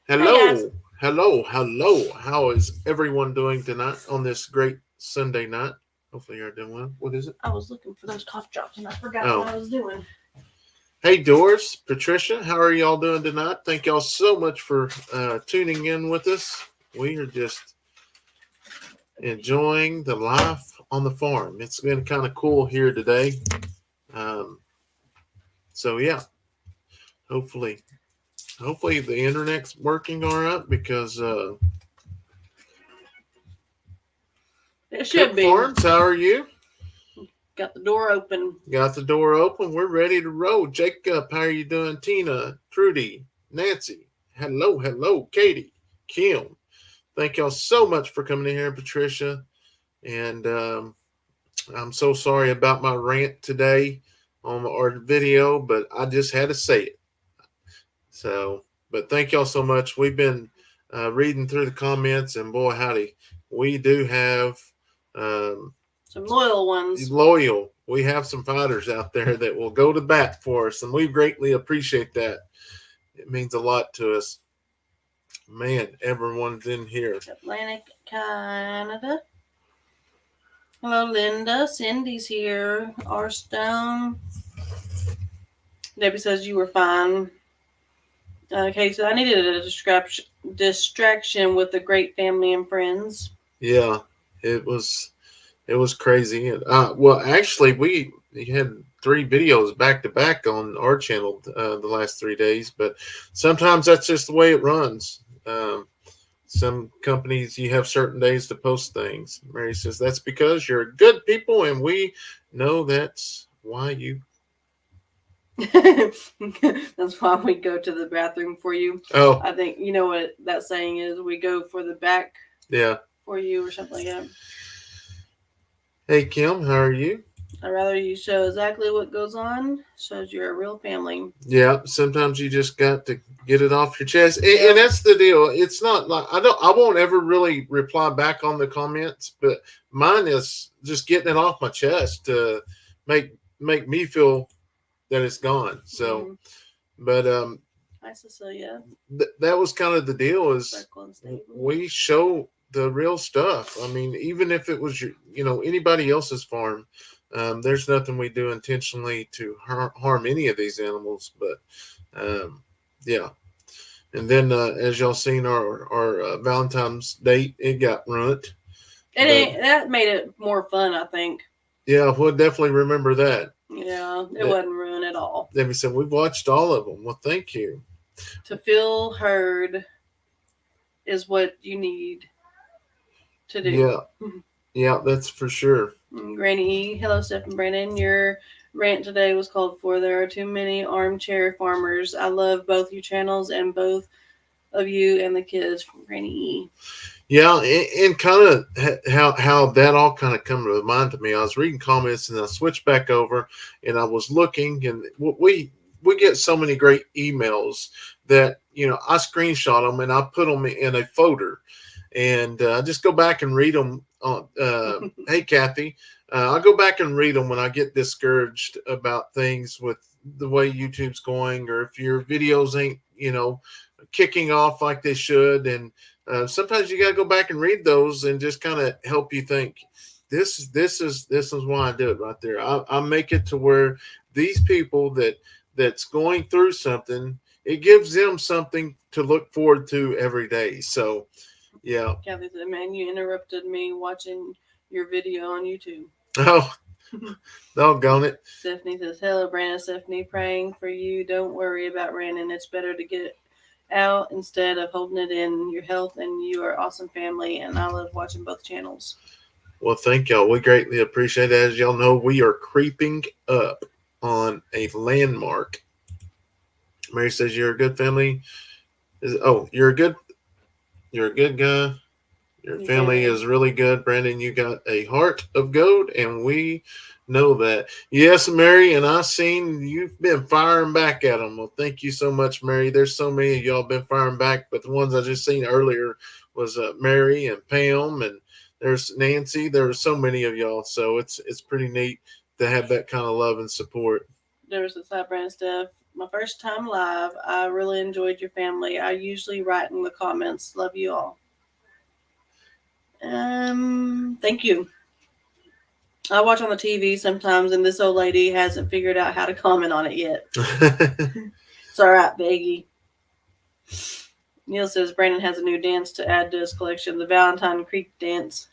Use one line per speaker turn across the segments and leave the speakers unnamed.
Hey guys.
Hello, hello. How is everyone doing tonight on this great Sunday night? Hopefully you're doing well. What is it?
I was looking for those cough drops and I forgot what
Oh,
I was doing.
hey Doris, Patricia, how are y'all doing tonight? Thank y'all so much for tuning in with us. We are just enjoying the life on the farm. It's been kind of cool here today. Um, so yeah, hopefully, hopefully the internet's working all right because
It should
Cook
be.
Farms, how are you?
Got the door open.
Got the door open. We're ready to roll. Jacob, how are you doing? Tina, Trudy, Nancy, hello. Katie, Kim. Thank y'all so much for coming in here, Patricia. And I'm so sorry about my rant today on our video, but I just had to say it. So, but thank y'all so much. We've been reading through the comments, and boy, howdy, we do have um,
Some loyal ones.
loyal. We have some fighters out there that will go to bat for us, and we greatly appreciate that. It means a lot to us. Man, everyone's in here.
Atlantic, Canada. Hello, Linda. Cindy's here. R Stone. Debbie says you were fine. Okay, so I needed a distraction with the great family and friends.
Yeah, it was it was crazy. Well, actually, we had three videos back to back on our channel the last 3 days, but sometimes that's just the way it runs. Some companies you have certain days to post things. Mary says that's because you're good people, and we know that's why you.
That's why we go to the bathroom for you.
Oh,
I think you know what that saying is. We go for the back
yeah.
for you or something like that.
Hey Kim, how are you?
I'd rather you show exactly what goes on, shows you're a real family.
Yeah, sometimes you just got to get it off your chest, and
Yep.
that's the deal. It's not like I won't ever really reply back on the comments, but mine is just getting it off my chest to make me feel that it's gone. So,
Mm-hmm.
but
Hi, Cecilia.
that was kind of the deal. Is
Circle and stable.
we show the real stuff. I mean, even if it was anybody else's farm, there's nothing we do intentionally to harm any of these animals. But yeah, and then as y'all seen our Valentine's date, it got ruined.
It
But
ain't that made it more fun, I think.
yeah, we'll definitely remember that.
Yeah, it
That
wasn't ruined at all.
Debbie said we've watched all of them. Well, thank you.
To feel heard is what you need to do.
Yeah, yeah, that's for sure.
Granny E, hello, Steph and Brandon. Your rant today was called for. There are too many armchair farmers. I love both you channels and both of you and the kids from Granny E.
Yeah, and kind of how that all kind of come to mind to me. I was reading comments and I switched back over and I was looking, and we get so many great emails that I screenshot them and I put them in a folder, and I just go back and read them. Hey, Kathy, I go back and read them when I get discouraged about things with the way YouTube's going, or if your videos ain't kicking off like they should, and sometimes you got to go back and read those and just kind of help you think. This is why I do it right there. I make it to where these people that's going through something, it gives them something to look forward to every day. So yeah.
Kathy said, man, you interrupted me watching your video on YouTube.
Oh, doggone it.
Stephanie says, hello, Brandon. Stephanie, praying for you. Don't worry about ranting. It's better to get it out instead of holding it in. Your health and you are awesome family, and I love watching both channels.
Well, thank y'all. We greatly appreciate it. As y'all know, we are creeping up on a landmark. Mary says you're a good family. You're a good guy. Your family is really good. Brandon, you got a heart of gold, and we know that. Yes, Mary, and I seen you've been firing back at them. Well, thank you so much, Mary. There's so many of y'all been firing back, but the ones I just seen earlier was Mary and Pam, and there's Nancy. There were so many of y'all, so it's pretty neat to have that kind of love and support.
There was the side brand stuff. my first time live. I really enjoyed your family. I usually write in the comments. Love you all. Thank you. I watch on the TV sometimes, and this old lady hasn't figured out how to comment on it yet. It's all right, Baggy. Neil says Brandon has a new dance to add to his collection, the Valentine Creek dance.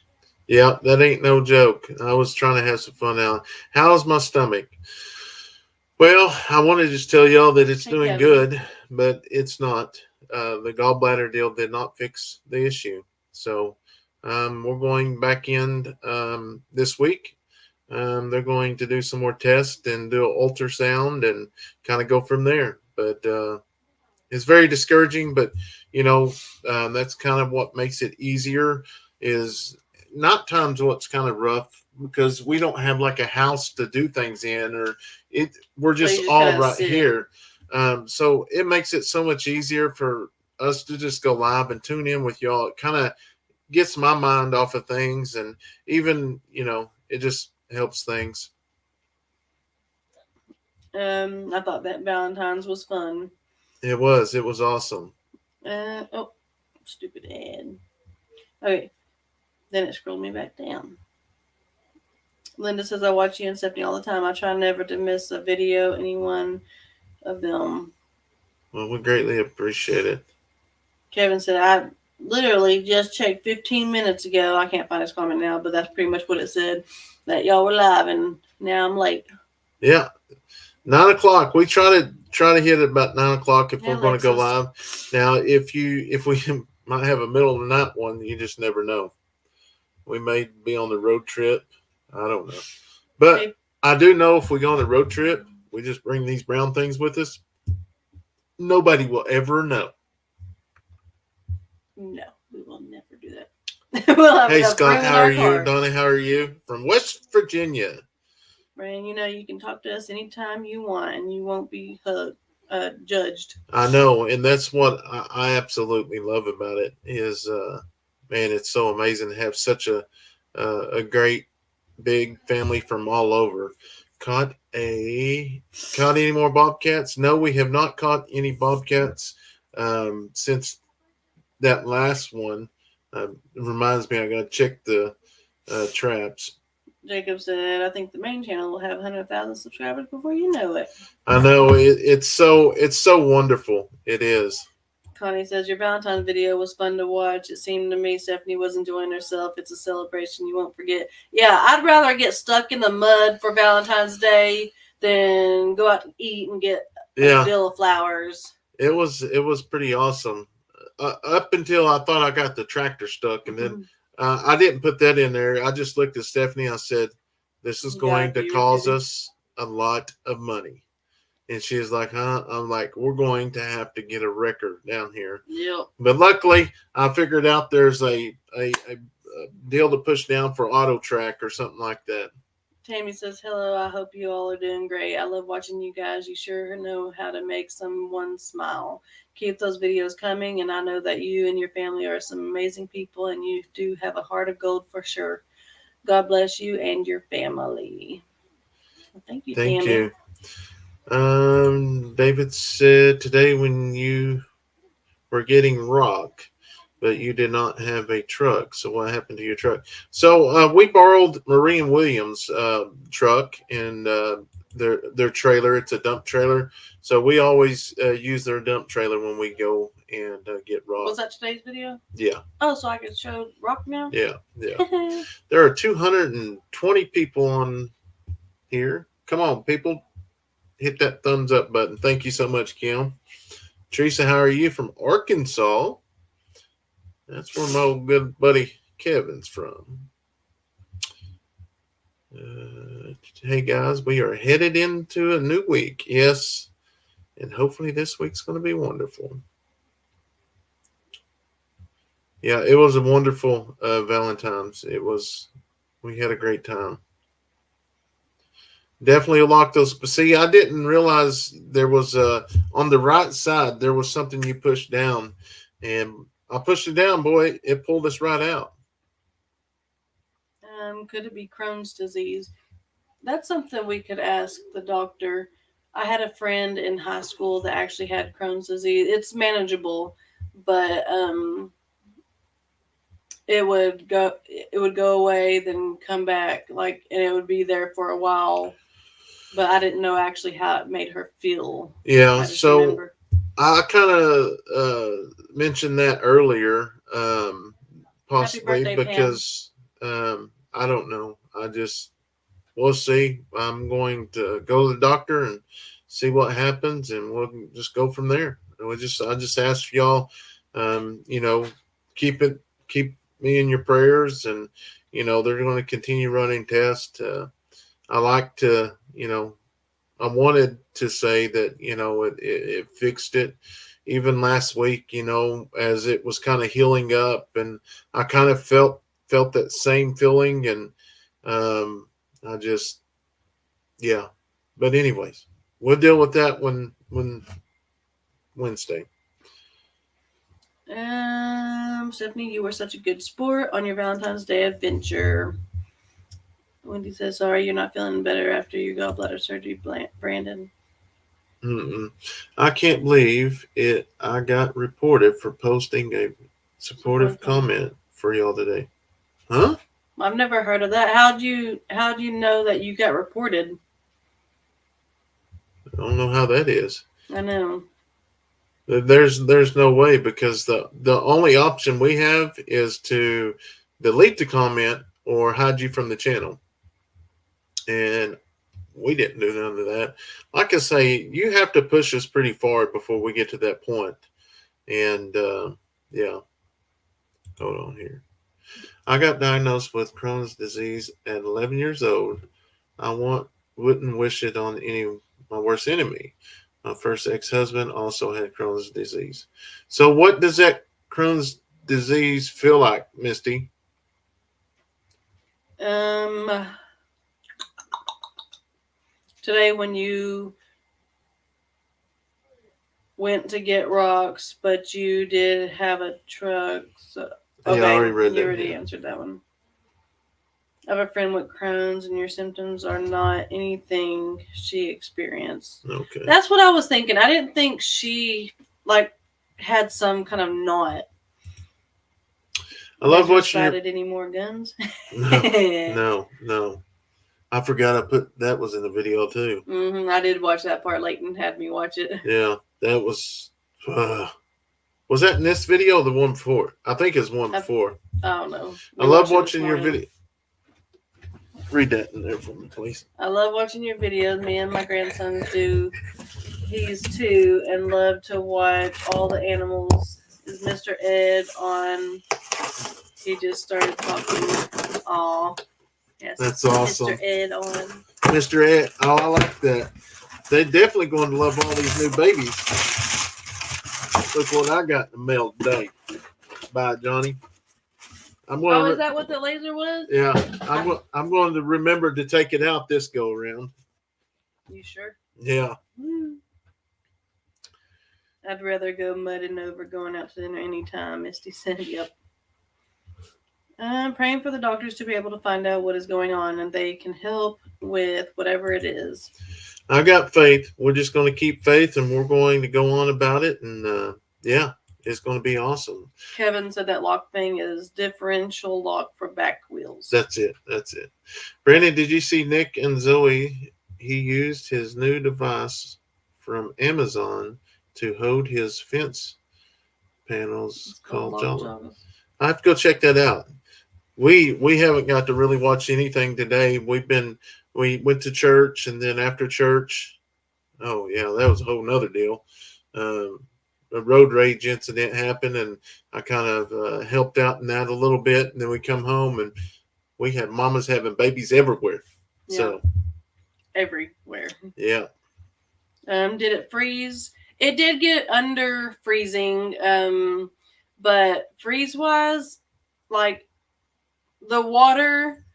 Yeah, that ain't no joke. I was trying to have some fun out. How's my stomach? Well, I want to just tell y'all that it's
Hey,
doing
Kevin.
good, but it's not. The gallbladder deal did not fix the issue. So we're going back in this week. They're going to do some more tests and do an ultrasound and kind of go from there. But it's very discouraging, but that's kind of what makes it easier is not times what's kind of rough because we don't have like a house to do things in or we're
So
just
you just
all
kinda
right
sit.
here. So it makes it so much easier for us to just go live and tune in with y'all. It kind of gets my mind off of things and even, it just helps things.
I thought that Valentine's was fun.
It was awesome.
Oh, stupid ad. Okay, then it scrolled me back down. Linda says I watch you and Stephanie all the time. I try never to miss a video, any one of them.
Well, we greatly appreciate it.
Kevin said I literally just checked 15 minutes ago. I can't find his comment now, but that's pretty much what it said. That y'all were live, and now I'm late.
Yeah, 9 o'clock. We try to hit it about 9 o'clock if
Hey,
we're going to go
Alexis.
live. Now, if we might have a middle of the night one, you just never know. We may be on the road trip. I don't know, but
Okay.
I do know if we go on the road trip, we just bring these brown things with us. Nobody will ever know.
No, we will never do that. We'll have
Hey
enough
Scott,
room in
how are
our
you?
car.
Donna, how are you? From West Virginia.
Brian, you can talk to us anytime you want, and you won't be judged.
I know, and that's what I absolutely love about it. Is man, it's so amazing to have such a great big family from all over. Caught any more bobcats? No, we have not caught any bobcats since that last one. It reminds me, I got to check the traps.
Jacob said, I think the main channel will have 100,000 subscribers before you know it.
I know it's so wonderful. It is.
Connie says, your Valentine's video was fun to watch. It seemed to me Stephanie was enjoying herself. It's a celebration you won't forget. Yeah, I'd rather get stuck in the mud for Valentine's Day than go out to eat and get a bill of flowers.
It was pretty awesome. Up until I thought I got the tractor stuck, and then I didn't put that in there. I just looked at Stephanie. I said, "This is going to cause us a lot of money," and she's like, "Huh?" I'm like, "We're going to have to get a wrecker down here."
Yep.
But luckily, I figured out there's a deal to push down for auto track or something like that.
Tammy says, hello, I hope you all are doing great. I love watching you guys. You sure know how to make someone smile. Keep those videos coming, and I know that you and your family are some amazing people, and you do have a heart of gold for sure. God bless you and your family. Well, thank you,
Thank
Tammy.
you. David said today when you were getting rock, but you did not have a truck. So what happened to your truck? So we borrowed Marie and Williams' truck and their trailer. It's a dump trailer. So we always use their dump trailer when we go and get rock.
Was that today's video?
Yeah.
Oh, so I can show rock now?
Yeah. There are 220 people on here. Come on, people. Hit that thumbs up button. Thank you so much, Kim. Teresa, how are you from Arkansas? That's where my old good buddy Kevin's from. Hey guys, we are headed into a new week. Yes, and hopefully this week's going to be wonderful. Yeah, it was a wonderful Valentine's. We had a great time. Definitely lock those. See, I didn't realize there was on the right side there was something you pushed down, and I pushed it down. Boy, it pulled us right out.
Could it be Crohn's disease? That's something we could ask the doctor. I had a friend in high school that actually had Crohn's disease. It's manageable, but it would go away, then come back, like, and it would be there for a while. But I didn't know actually how it made her feel.
Yeah.
I just
So
remember.
I kind of mentioned that earlier,
Happy
possibly
birthday, Pam.
because I don't know. I just we'll see. I'm going to go to the doctor and see what happens, and we'll just go from there. And I just ask y'all, you know, keep it, keep me in your prayers, and they're going to continue running tests. I like to, I wanted to say that it fixed it. Even last week, as it was kind of healing up, and I kind of felt that same feeling, and I just yeah. But anyways, we'll deal with that when Wednesday.
Stephanie, you were such a good sport on your Valentine's Day adventure. Wendy says, "Sorry, you're not feeling better after your gallbladder surgery, Brandon."
Mm-mm. I can't believe it. I got reported for posting a supportive
Supportive comment.
comment for y'all today. Huh?
I've never heard of that. How'd you know that you got reported?
I don't know how that is.
I know.
There's no way, because the only option we have is to delete the comment or hide you from the channel, and we didn't do none of that. Like I say, you have to push us pretty far before we get to that point. And yeah, hold on here. I got diagnosed with Crohn's disease at 11 years old. I wouldn't wish it on any my worst enemy. My first ex-husband also had Crohn's disease. So, what does that Crohn's disease feel like, Misty?
Um, Today when you went to get rocks, but you did have a truck. So,
Yeah, I
okay,
already read
you
that.
already
Yeah.
answered that one. I have a friend with Crohn's, and your symptoms are not anything she experienced.
Okay.
That's what I was thinking. I didn't think she like had some kind of knot.
I love
Laser
watching your.
sighted any more guns?
No, no. I forgot I put that was in the video too.
I did watch that part. Leighton had me watch it.
Yeah, that was. Was that in this video or the one before? I think it's one before.
I don't know.
I love watching your video. Read that in there for me, please.
I love watching your videos. Me and my grandsons do. He's 2 and love to watch all the animals. Is Mr. Ed on? He just started talking. Aw. Yes.
That's awesome.
Mr. Ed on.
Mr. Ed. Oh, I like that. They're definitely going to love all these new babies. Look what I got in the mail today. Bye, Johnny.
Is that what the laser was?
Yeah, I'm going to remember to take it out this go around.
You sure?
Yeah.
I'd rather go mudding over going out to dinner anytime, Misty said. Yep. I'm praying for the doctors to be able to find out what is going on, and they can help with whatever it is.
I got faith. We're just going to keep faith, and we're going to go on about it. And yeah, it's going to be awesome.
Kevin said that lock thing is differential lock for back wheels.
That's it. Brandon, did you see Nick and Zoe? He used his new device from Amazon to hold his fence panels. It's called Java. I have to go check that out. We haven't got to really watch anything today. We went to church, and then after church, oh yeah, that was a whole nother deal. A road rage incident happened, and I kind of helped out in that a little bit. And then we come home, and we had mamas having babies everywhere. Yeah. So
everywhere.
Yeah.
Did it freeze? It did get under freezing. But freeze wise, like the water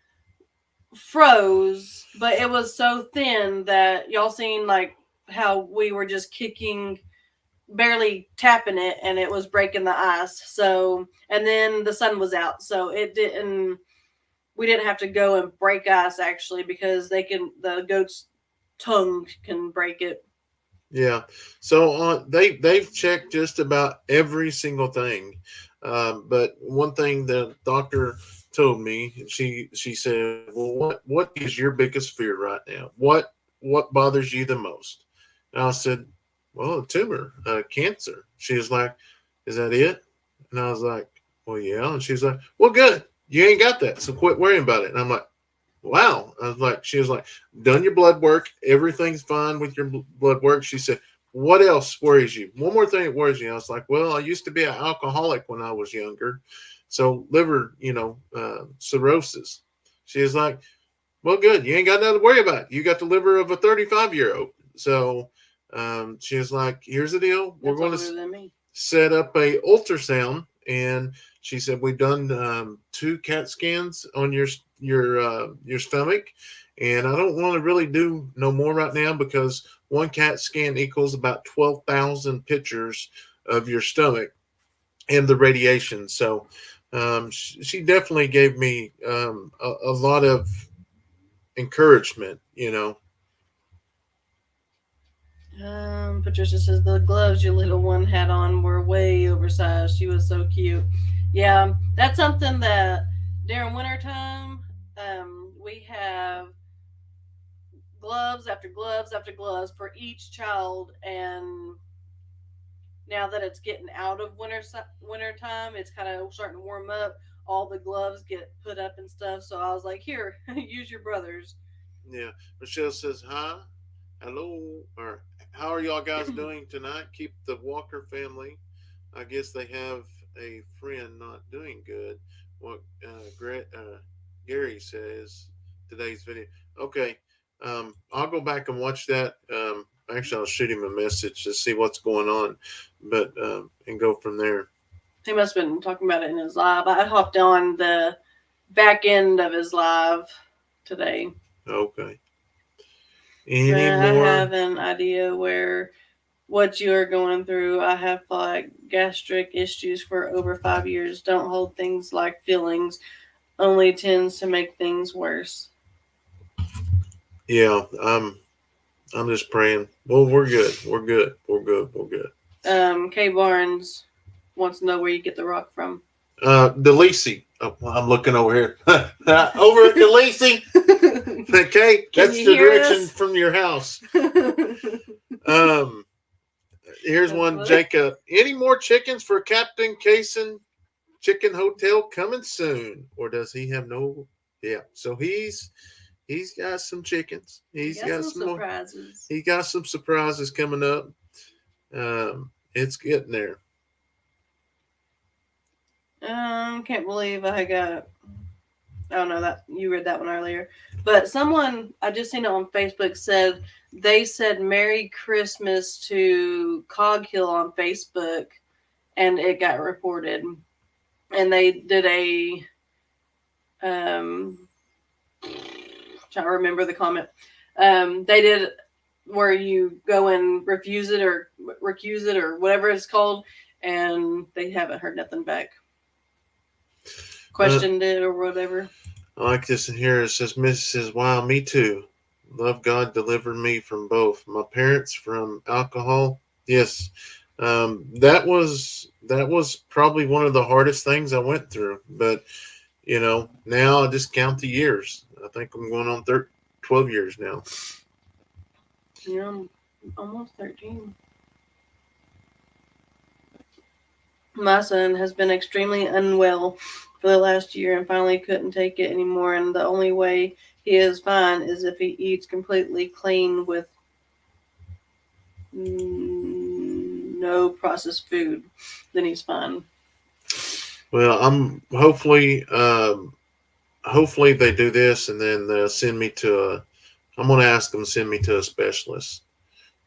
froze, but it was so thin that y'all seen like how we were just kicking, barely tapping it, and it was breaking the ice. So, and then the sun was out, so we didn't have to go and break ice actually, because the goat's tongue can break it.
Yeah. So they've checked just about every single thing, but one thing the doctor told me, she said, "Well, what is your biggest fear right now? What bothers you the most?" And I said, "Well, a tumor, cancer." She was like, "Is that it?" And I was like, "Well, yeah." And she's like, "Well, good. You ain't got that, so quit worrying about it." And I'm like, "Wow." I was like, she was like, "Done your blood work. Everything's fine with your blood work." She said, "What else worries you? One more thing that worries you." I was like, "Well, I used to be an alcoholic when I was younger. So liver, cirrhosis." She was like, "Well, good. You ain't got nothing to worry about. You got the liver of a 35-year-old." So she was like, "Here's the deal. We're
That's
going to
older than me.
set up a ultrasound." And she said, "We've done two CAT scans on your stomach, and I don't want to really do no more right now because one CAT scan equals about 12,000 pictures of your stomach and the radiation." So she definitely gave me a lot of encouragement, you know.
Patricia says the gloves your little one had on were way oversized. She was so cute. Yeah, that's something that during wintertime, we have gloves after gloves after gloves for each child. And now that it's getting out of winter time, it's kind of starting to warm up. All the gloves get put up and stuff. So I was like, here, use your brothers.
Yeah. Michelle says, "Hi, hello, or how are y'all guys doing tonight? Keep the Walker family. I guess they have a friend not doing good." What Gary says today's video. Okay. I'll go back and watch that. Actually, I'll shoot him a message to see what's going on, but and go from there.
He must have been talking about it in his live. I hopped on the back end of his live today.
Okay. Any
I have
more?
an idea where what you are going through. I have like gastric issues for over 5 years. Don't hold things like feelings. Only tends to make things worse.
Yeah. I'm just praying. Well, we're good. We're good. We're good. We're good.
Kay Barnes wants to know where you get the rock from.
Delisi. Oh, I'm looking over here. Over at Delisi. Okay,
Can
that's
you
the
hear
direction
us?
from your house.
That's
Um, Here's one,
funny.
Jacob. Any more chickens for Captain Kayson Chicken Hotel coming soon, or does he have no? Yeah, so he's got some chickens.
He
He's
got
got
some
some more.
surprises.
He got some surprises coming up. It's getting there.
Can't believe I got. Oh no, that you read that one earlier. But someone I just seen it on Facebook said they said Merry Christmas to Coghill on Facebook, and it got reported. And they did a trying to remember the comment. They did where you go and refuse it or recuse it or whatever it's called, and they haven't heard nothing back.
Uh,
Questioned it or whatever.
I like this in here. It says, Mrs. says, "Wow, me too. Love God delivered me from both. My parents from alcohol. Yes, that was probably one of the hardest things I went through. But now I just count the years. I think I'm going on 12 years now."
Yeah, I'm almost 13. My son has been extremely unwell for the last year and finally couldn't take it anymore. And the only way he is fine is if he eats completely clean with no processed food. Then he's fine.
Well, I'm hopefully they do this and then they'll send me to a. I'm going to ask them to send me to a specialist.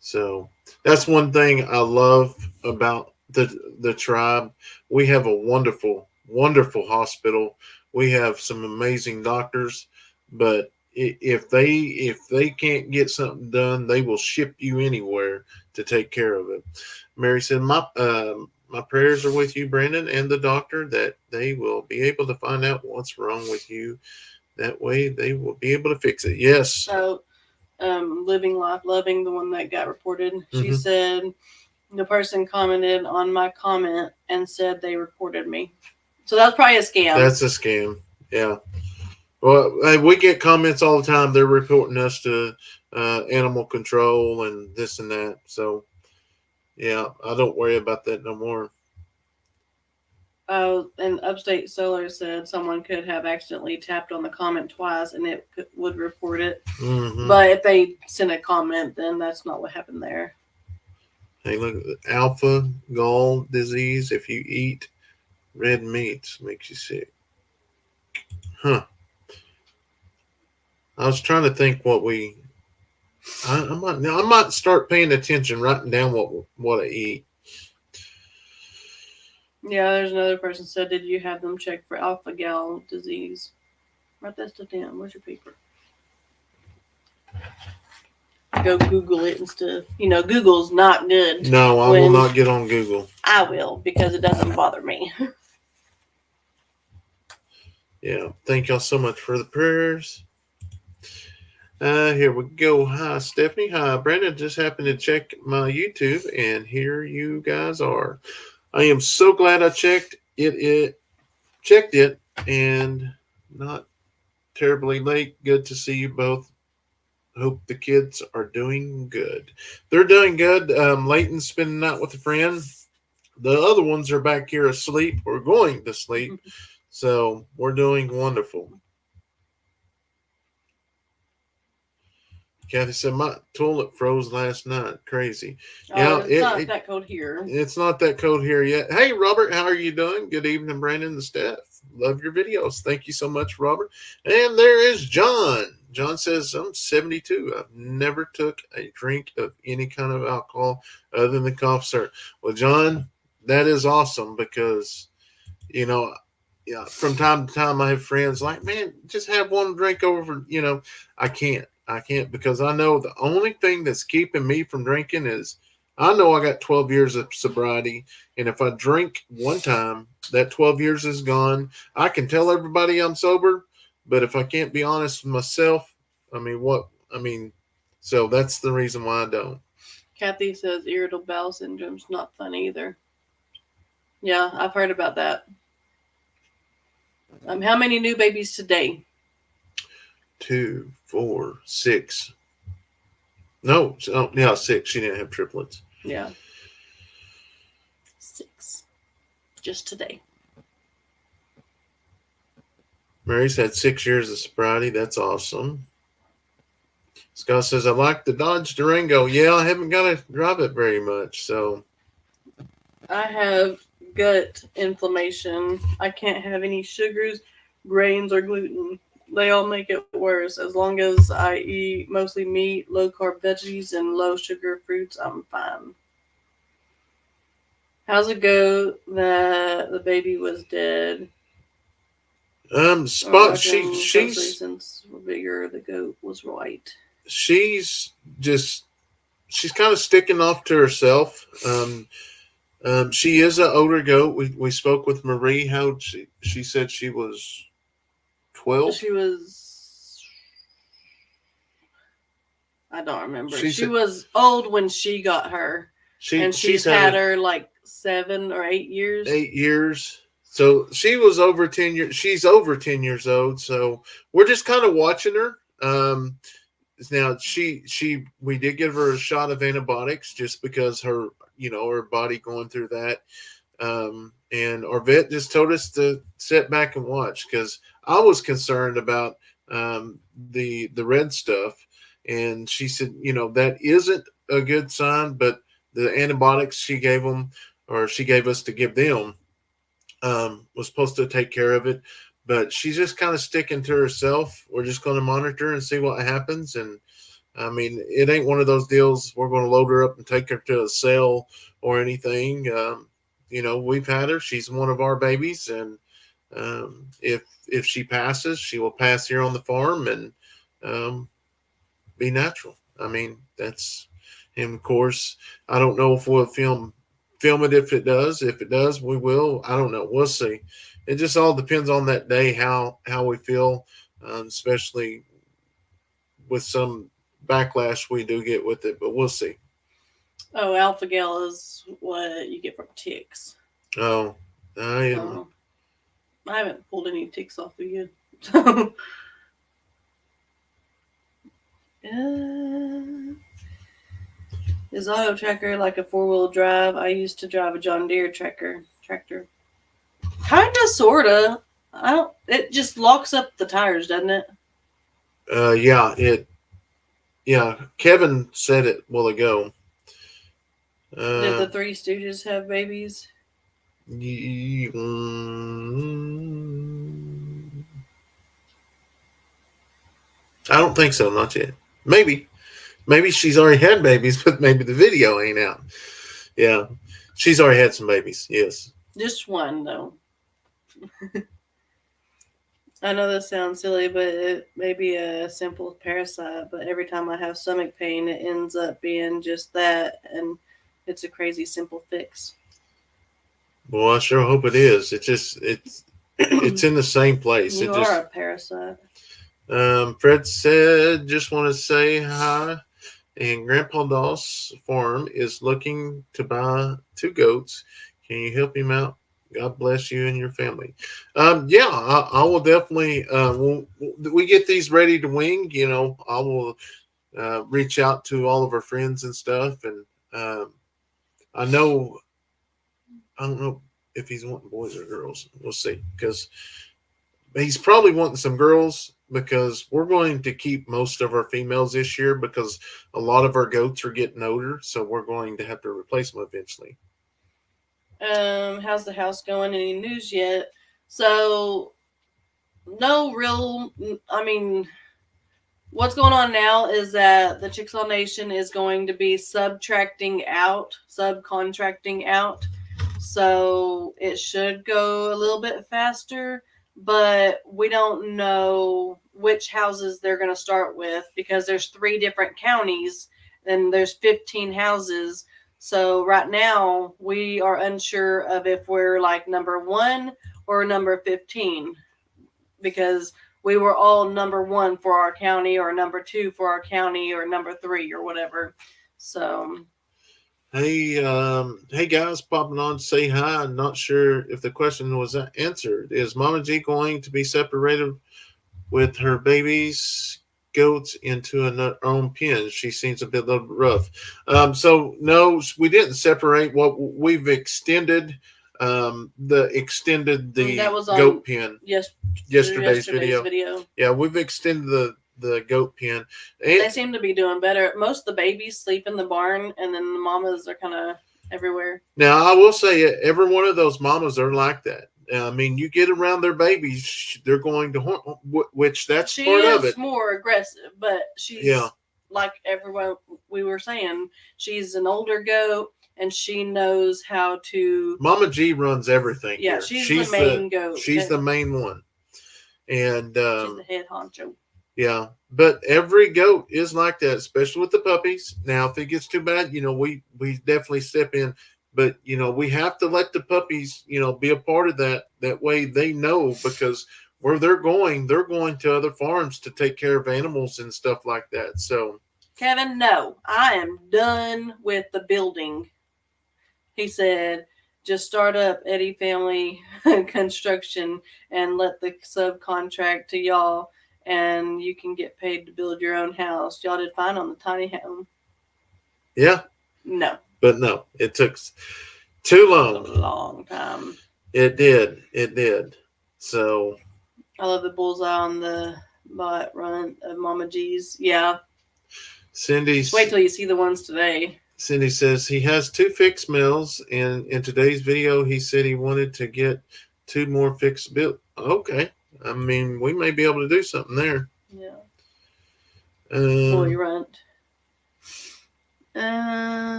So that's one thing I love about the tribe. We have a wonderful, wonderful hospital. We have some amazing doctors, but if they can't get something done, they will ship you anywhere to take care of it. Mary said, My prayers are with you, Brandon, and the doctor, that they will be able to find out what's wrong with you. That way, they will be able to fix it." Yes.
So Living Life Loving, the one that got reported. She
Mm-hmm.
said the person commented on my comment and said they reported me. So that was probably a scam.
That's a scam. Yeah. Well, hey, we get comments all the time. They're reporting us to animal control and this and that. So, yeah, I don't worry about that no more.
And Upstate Solar said someone could have accidentally tapped on the comment twice and it would report it.
Mm-hmm.
But if they sent a comment, then that's not what happened there.
Hey, look, alpha gall disease. If you eat red meats, makes you sick. Huh. I was trying to think what we. I might start paying attention, writing down what I eat.
Yeah, there's another person said, did you have them check for alpha gal disease? Write that stuff down. Where's your paper? Go Google it and stuff. Google's not good.
No, I will not get on Google.
I will, because it doesn't bother me.
Yeah. Thank y'all so much for the prayers. Here we go. Hi, Stephanie. Hi, Brandon. Just happened to check my YouTube, and here you guys are. I am so glad I checked it, and not terribly late. Good to see you both. Hope the kids are doing good. They're doing good. Leighton's spending the night with a friend. The other ones are back here asleep or going to sleep. So we're doing wonderful. Kathy said, my toilet froze last night. Crazy.
Yeah, it's not that cold here.
It's not that cold here yet. Hey, Robert, how are you doing? Good evening, Brandon and Steph. Love your videos. Thank you so much, Robert. And there is John. John says, I'm 72. I've never took a drink of any kind of alcohol other than the cough syrup. Well, John, that is awesome because, from time to time I have friends like, man, just have one drink over, I can't because I know the only thing that's keeping me from drinking is I know I got 12 years of sobriety. And if I drink one time, that 12 years is gone. I can tell everybody I'm sober, but if I can't be honest with myself, so that's the reason why I don't.
Kathy says irritable bowel syndrome's not fun either. Yeah, I've heard about that. How many new babies today?
2, 4, 6. No, yeah, 6. She didn't have triplets.
Yeah. 6. Just today.
Mary's had 6 years of sobriety. That's awesome. Scott says, I like the Dodge Durango. Yeah, I haven't got to drive it very much, so.
I have gut inflammation. I can't have any sugars, grains, or gluten. They all make it worse. As long as I eat mostly meat, low-carb veggies, and low-sugar fruits, I'm fine. How's it go that the baby was dead?
Spot, she's
since we're bigger, the goat was white.
She's kind of sticking off to herself. She is an older goat. We spoke with Marie. How she said she was 12.
She was. I don't remember. She was old when she got her. She's had her like 7 or 8 years.
8 years. So she was over 10 years. She's over 10 years old. So we're just kind of watching her. Now we did give her a shot of antibiotics just because her body going through that. And our vet just told us to sit back and watch because I was concerned about the red stuff. And she said, that isn't a good sign, but the antibiotics she gave us to give them was supposed to take care of it. But she's just kind of sticking to herself. We're just going to monitor and see what happens. And it ain't one of those deals we're going to load her up and take her to a sale or anything. We've had her. She's one of our babies. And if she passes, she will pass here on the farm and be natural. That's, and of course, I don't know if we'll film it if it does. If it does, we will. I don't know. We'll see. It just all depends on that day, how we feel, especially with some backlash we do get with it, but we'll see.
Oh, alpha gal is what you get from ticks.
Oh, I am.
So I haven't pulled any ticks off of you. So is auto tracker like a 4-wheel drive? I used to drive a John Deere tractor. Kinda, sorta. I don't. It just locks up the tires, doesn't it?
Yeah, it. Yeah, Kevin said it a while ago.
Did
Uh,
the Three Stooges have babies?
I don't think so. Not yet. Maybe. Maybe she's already had babies, but maybe the video ain't out. Yeah, she's already had some babies. Yes.
Just one, though. I know this sounds silly, but it may be a simple parasite. But every time I have stomach pain, it ends up being just that, and it's a crazy simple fix.
Well, I sure hope it is. It's in the same place.
You
It
are
just
a parasite.
Fred said, just want to say hi. And Grandpa Doss Farm is looking to buy 2 goats. Can you help him out? God bless you and your family. Yeah, I will definitely. When we get these ready to wing, I will reach out to all of our friends and stuff. And I know, I don't know if he's wanting boys or girls. We'll see, because he's probably wanting some girls, because we're going to keep most of our females this year because a lot of our goats are getting older, so we're going to have to replace them eventually.
How's the house going? Any news yet? So, no real. I mean, what's going on now is that the Chickasaw Nation is going to be subcontracting out. So it should go a little bit faster, but we don't know which houses they're going to start with because there's 3 different counties and there's 15 houses. So right now we are unsure of if we're like number 1 or number 15, because we were all number 1 for our county or number 2 for our county or number 3 or whatever. So
Hey guys, popping on to say hi. I'm not sure if the question was answered. Is Mama G going to be separated with her babies goats into her own pen? She seems a little bit rough. So no, we didn't separate. What we've extended, the
that was on
goat pen.
yesterday's
video. Yeah, we've extended the goat pen.
They seem to be doing better. Most of the babies sleep in the barn, and then the mamas are kind of everywhere.
Now, I will say, every one of those mamas are like that. I mean, you get around their babies, they're going to hunt, which that's part of it.
She's more aggressive, but she's like everyone we were saying. She's an older goat, and she knows how to.
Mama G runs everything.
Yeah, she's the main goat.
She's the main one, and
she's the head honcho.
Yeah, but every goat is like that, especially with the puppies. Now, if it gets too bad, we definitely step in. But we have to let the puppies, be a part of that. That way, they know, because where they're going to other farms to take care of animals and stuff like that. So,
Kevin, no, I am done with the building. He said, just start up Eddy Family Construction and let the subcontract to y'all, and you can get paid to build your own house. Y'all did fine on the tiny home.
Yeah.
No.
But no, it took too long.
A long time.
It did. So.
I love the bullseye on the bot run of Mama G's. Yeah.
Cindy's.
Wait till you see the ones today.
Cindy says he has 2 fixed mills, and in today's video, he said he wanted to get 2 more fixed built. Okay. I mean, we may be able to do something there.
Yeah. Boy runt.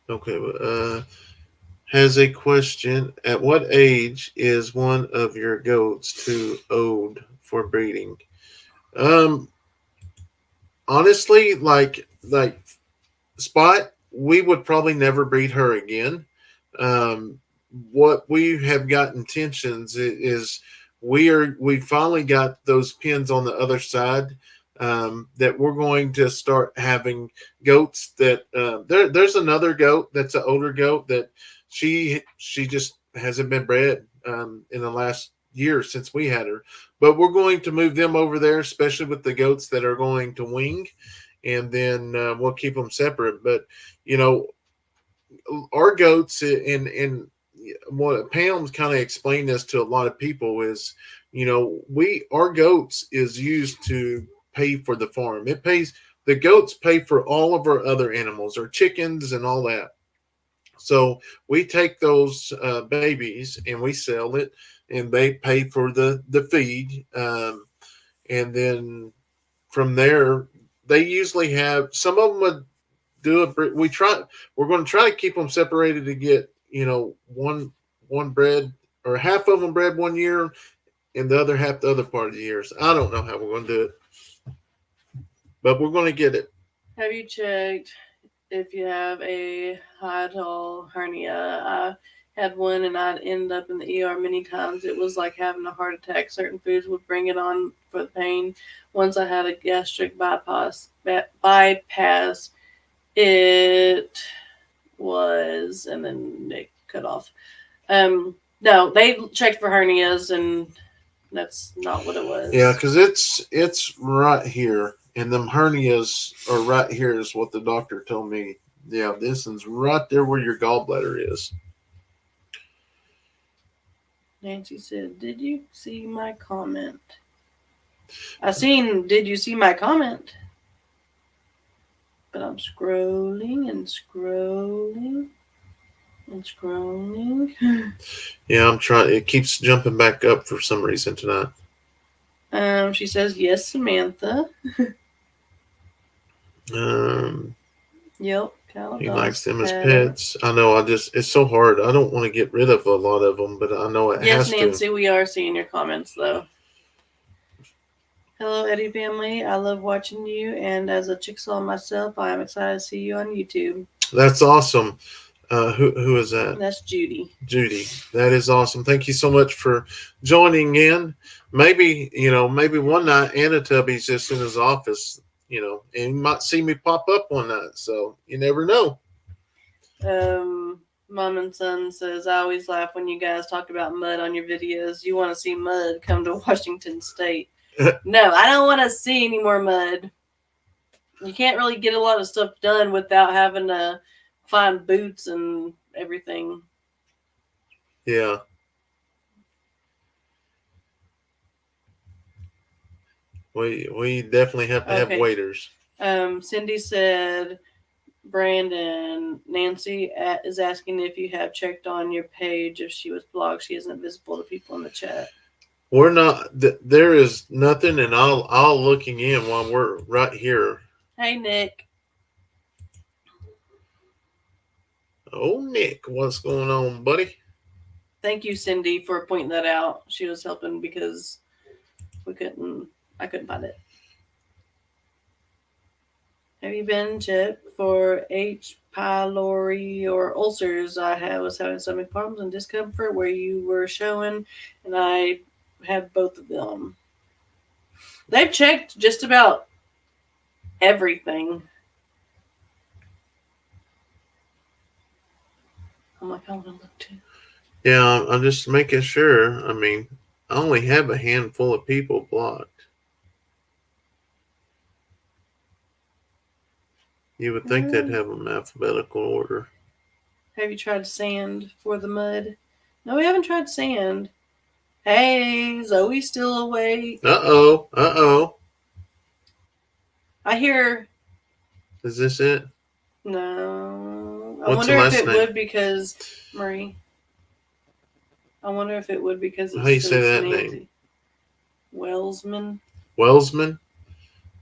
Okay. Has a question. At what age is one of your goats too old for breeding? Honestly, like Spot, we would probably never breed her again. what we have got intentions is we finally got those pins on the other side, that we're going to start having goats that there's another goat that's an older goat that she just hasn't been bred in the last year since we had her, but we're going to move them over there, especially with the goats that are going to wing, and then we'll keep them separate. But you know, our goats and what Pam's kind of explained this to a lot of people is, we our goats is used to pay for the farm. It pays the goats pay for all of our other animals, our chickens and all that. So we take those babies and we sell it, and they pay for the feed, and then from there they usually have some of them would do it. We're going to try to keep them separated to get one bred, or half of them bred one year and the other half the other part of the years. I don't know how we're going to do it, but we're going to get it.
Have you checked if you have a hiatal hernia? I had one and I'd end up in the ER many times. It was like having a heart attack. Certain foods would bring it on for the pain. Once I had a gastric bypass, it was, and then it cut off. No, they checked for hernias, and that's not what it was.
Yeah, because it's right here, and them hernias are right here, is what the doctor told me. Yeah, this is right there where your gallbladder is.
Nancy said, "Did you see my comment?" Did you see my comment? But I'm scrolling and scrolling and scrolling.
Yeah, I'm trying. It keeps jumping back up for some reason tonight.
She says, "Yes, Samantha."
Um,
Yep.
he likes them as pets. I know. It's so hard. I don't want to get rid of a lot of them, but I know it has
to. Yes, Nancy,
to.
we are seeing your comments though. Hello, Eddy family. I love watching you, and as a Chickasaw myself, I am excited to see you on YouTube.
That's awesome. Who is that?
That's Judy.
Judy, that is awesome. Thank you so much for joining in. Maybe one night Anatubby's just in his office, and you might see me pop up one night. So you never know.
Mom and Son says, "I always laugh when you guys talk about mud on your videos. You want to see mud? Come to Washington State." No, I don't want to see any more mud. You can't really get a lot of stuff done without having to find boots and everything.
Yeah. We definitely have to have waiters.
Cindy said, "Brandon, Nancy is asking if you have checked on your page if she was blocked. She isn't visible to people in the chat."
We're not. There is nothing, and I'll looking in while we're right here.
Hey, Nick.
Oh, Nick, what's going on, buddy?
Thank you, Cindy, for pointing that out. She was helping because I couldn't find it. Have you been checked for H. pylori or ulcers? I was having stomach problems and discomfort where you were showing, and I had both of them. They've checked just about everything. I'm like, I want to look too.
Yeah, I'm just making sure. I mean, I only have a handful of people blocked. You would think they'd have them alphabetical order.
Have you tried sand for the mud? No, we haven't tried sand. Hey, Zoe's still awake.
Uh-oh.
I hear...
Is this it?
No. I
What's
wonder
the
if
last
it
name?
would because... Marie. I wonder if it would because it's...
How you say that name?
Wellsman.
Wellsman?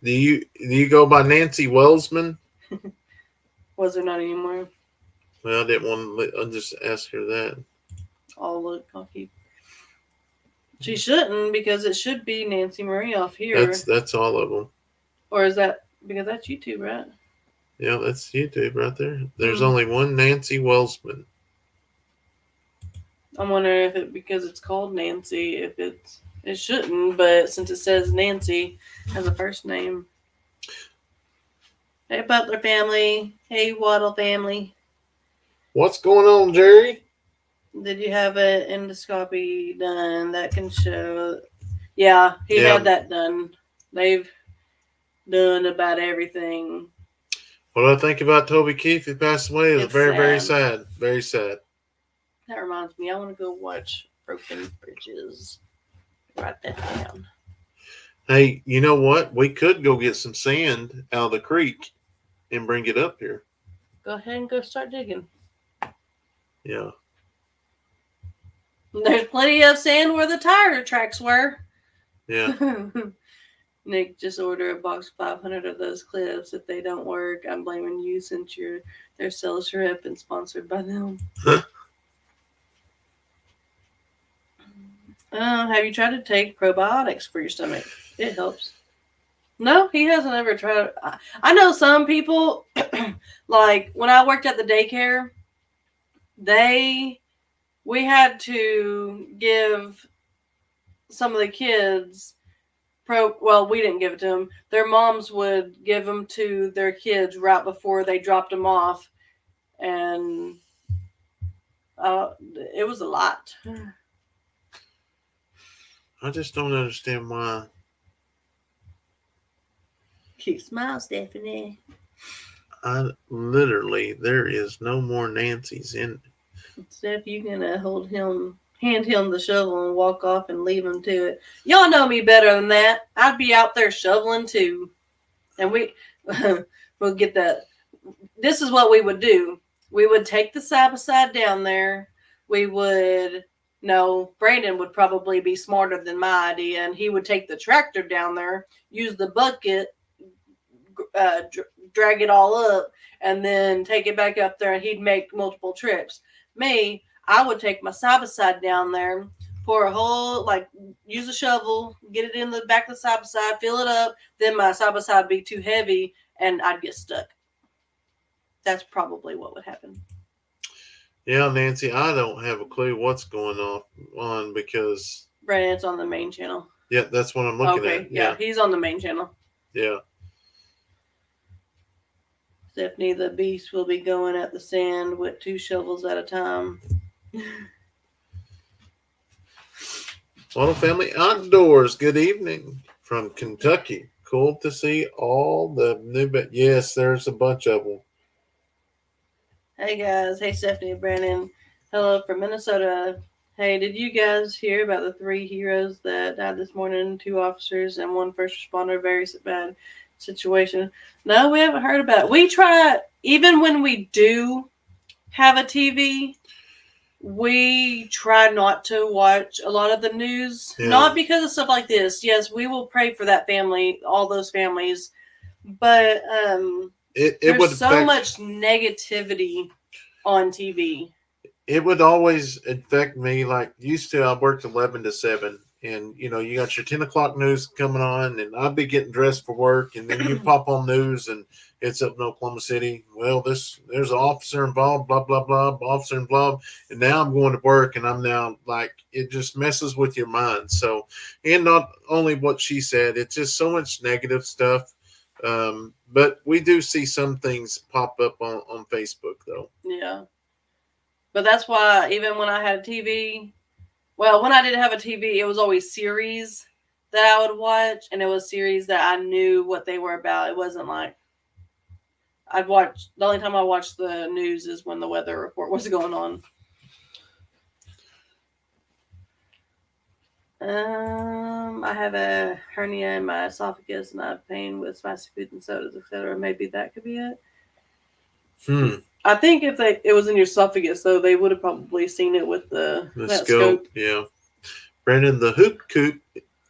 Do you go by Nancy Wellsman?
Was there not anymore?
Well, I didn't want to. I'll just ask her that.
I'll look. I'll keep. She shouldn't, because it should be Nancy Marie off here.
That's all of them.
Or is that because that's YouTube, right?
Yeah, that's YouTube right there. There's only one Nancy Wellsman.
I'm wondering if because it's called Nancy, if it shouldn't, but since it says Nancy as a first name. Hey Butler family. Hey Waddle family.
What's going on, Jerry?
Did you have an endoscopy done that can show? Yeah, he
Yeah.
had that done. They've done about everything.
What do I think about Toby Keith? He passed away. It was
It's
very, very
sad.
sad. Very sad.
That reminds me, I want to go watch Broken Bridges. Write that down.
Hey, you know what? We could go get some sand out of the creek and bring it up here.
Go ahead and go start digging.
Yeah.
There's plenty of sand where the tire tracks were.
Yeah.
Nick, just order a box of 500 of those clips. If they don't work, I'm blaming you since you're their sales rep and sponsored by them. Have you tried to take probiotics for your stomach? It helps. No, he hasn't ever tried. I know some people, like when I worked at the daycare, we had to give some of the kids well, we didn't give it to them. Their moms would give them to their kids right before they dropped them off, and it was a lot.
I just don't understand why.
Keep smile, Stephanie.
There is no more Nancy's in.
Steph, you gonna hand him the shovel and walk off and leave him to it. Y'all know me better than that. I'd be out there shoveling too. And we'll get that. This is what we would do. We would take the side by side down there. Brandon would probably be smarter than my idea, and he would take the tractor down there, use the bucket, drag it all up, and then take it back up there, and he'd make multiple trips. Me, I would take my side by side down there, pour a whole, use a shovel, get it in the back of the side by side, fill it up, then my side by side would be too heavy, and I'd get stuck. That's probably what would happen.
Yeah, Nancy, I don't have a clue what's going on because
Brandon's on the main channel.
Yeah, that's what I'm looking at.
Yeah, he's on the main channel.
Yeah.
Stephanie, the beast, will be going at the sand with 2 shovels at a time.
Waddle Family Outdoors, good evening from Kentucky. Cool to see all the new, yes, there's a bunch of them.
Hey guys, hey Stephanie and Brandon. Hello from Minnesota. Hey, did you guys hear about the 3 heroes that died this morning? 2 officers and 1 first responder. Very bad situation. No, we haven't heard about it. We try, even when we do have a TV, we try not to watch a lot of the news. Yeah. Not because of stuff like this. Yes, we will pray for that family, all those families. But there's so much negativity on TV.
It would always affect me. Like used to, I worked 11 to 7. And, you got your 10 o'clock news coming on, and I'd be getting dressed for work, and then you pop on news, and it's up in Oklahoma City. Well, there's an officer involved, blah, blah, blah, officer involved. And now I'm going to work, and I'm now, it just messes with your mind. So, and not only what she said, it's just so much negative stuff. But we do see some things pop up on Facebook, though.
Yeah. But that's why even when I had a TV... Well, when I didn't have a TV, it was always series that I would watch, and it was series that I knew what they were about. It wasn't like the only time I watched the news is when the weather report was going on. I have a hernia in my esophagus, and I have pain with spicy foods and sodas, etc. Maybe that could be it. I think if it was in your esophagus, though, they would have probably seen it with the scope.
Yeah. Brandon, the hoop coop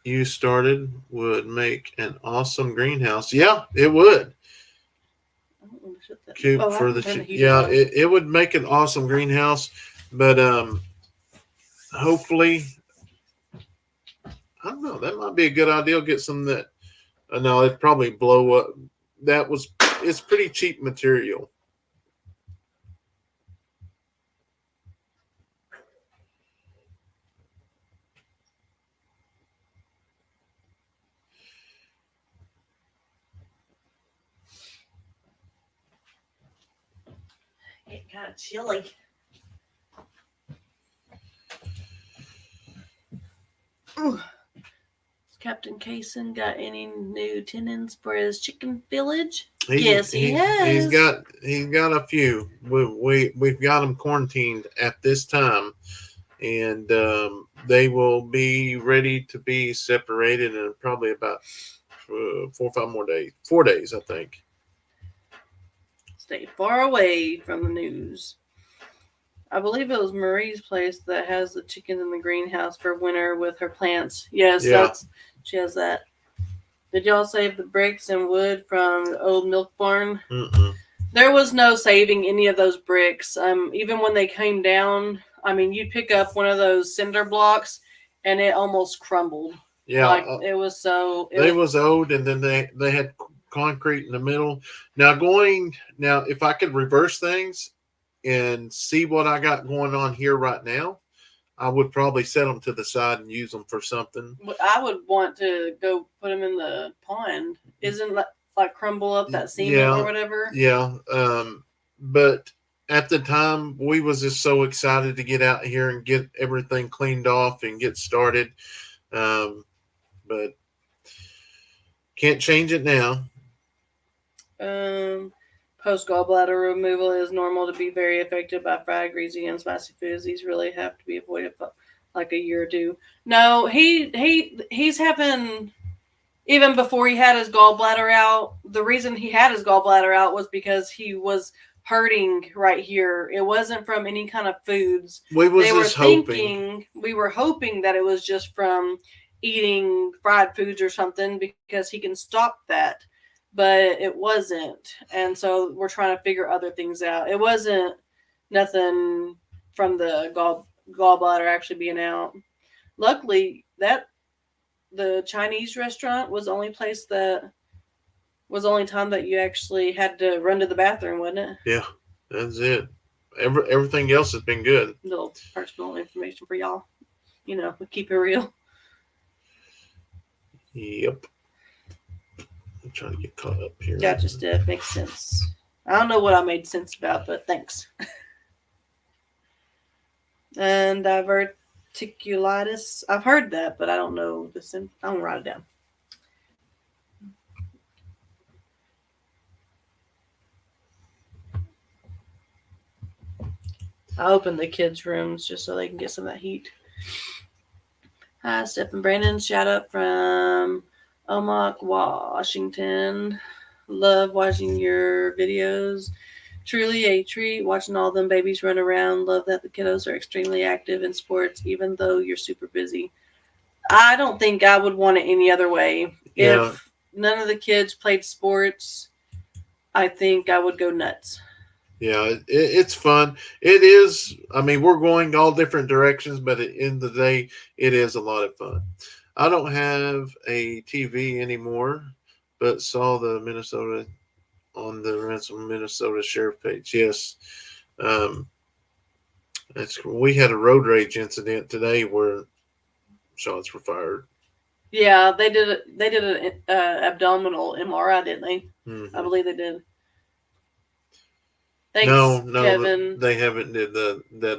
you started would make an awesome greenhouse. Yeah, it would. Coop for the it would make an awesome greenhouse, but hopefully, I don't know. That might be a good idea. Get some that. No, it'd probably blow up. It's pretty cheap material.
It's kind of chilly. Ooh. Captain Kayson got any new tenants for his chicken village? Yes, he has.
He's got a few. We've got them quarantined at this time, and they will be ready to be separated in probably about 4 or 5 more days. 4 days, I think.
Stay far away from the news. I believe it was Marie's place that has the chickens in the greenhouse for winter with her plants. Yes,
Yeah.
she has that. Did y'all save the bricks and wood from the old milk barn?
Mm-mm.
There was no saving any of those bricks. Even when they came down, I mean, you'd pick up one of those cinder blocks, and it almost crumbled.
Yeah,
like it was so.
They was old, and then they had concrete in the middle. Now if I could reverse things and see what I got going on here right now, I would probably set them to the side and use them for something.
I would want to go put them in the pond. Isn't that like crumble up that cement or whatever?
Yeah. But at the time, we was just so excited to get out here and get everything cleaned off and get started. But can't change it now.
Post gallbladder removal is normal to be very affected by fried, greasy, and spicy foods. These really have to be avoided for like a year or two. No, he's having, even before he had his gallbladder out. The reason he had his gallbladder out was because he was hurting right here. It wasn't from any kind of foods.
We were
hoping that it was just from eating fried foods or something, because he can stop that. But it wasn't. And so we're trying to figure other things out. It wasn't nothing from the gallbladder actually being out. Luckily, the Chinese restaurant was the only time that you actually had to run to the bathroom, wasn't it?
Yeah, that's it. Everything else has been good.
Little personal information for y'all. We keep it real.
Yep. I'm trying to get caught up here.
Gotcha, Steph. Makes sense. I don't know what I made sense about, but thanks. And diverticulitis. I've heard that, but I don't know the symptom. I'm going to write it down. I opened the kids' rooms just so they can get some of that heat. Hi, Steph and Brandon. Shout out from Omak, Washington. Love watching your videos. Truly a treat watching all them babies run around. Love that the kiddos are extremely active in sports, even though you're super busy. I don't think I would want it any other way.
Yeah.
If none of the kids played sports, I think I would go nuts.
Yeah, it's fun. It is. I mean, we're going all different directions, but at the end of the day, it is a lot of fun. I don't have a TV anymore, but saw the Minnesota on the Ransom Minnesota Sheriff page. Yes. We had a road rage incident today where shots were fired.
Yeah, they did an abdominal MRI, didn't they?
Mm-hmm.
I believe they did. Thanks,
no,
Kevin.
They haven't did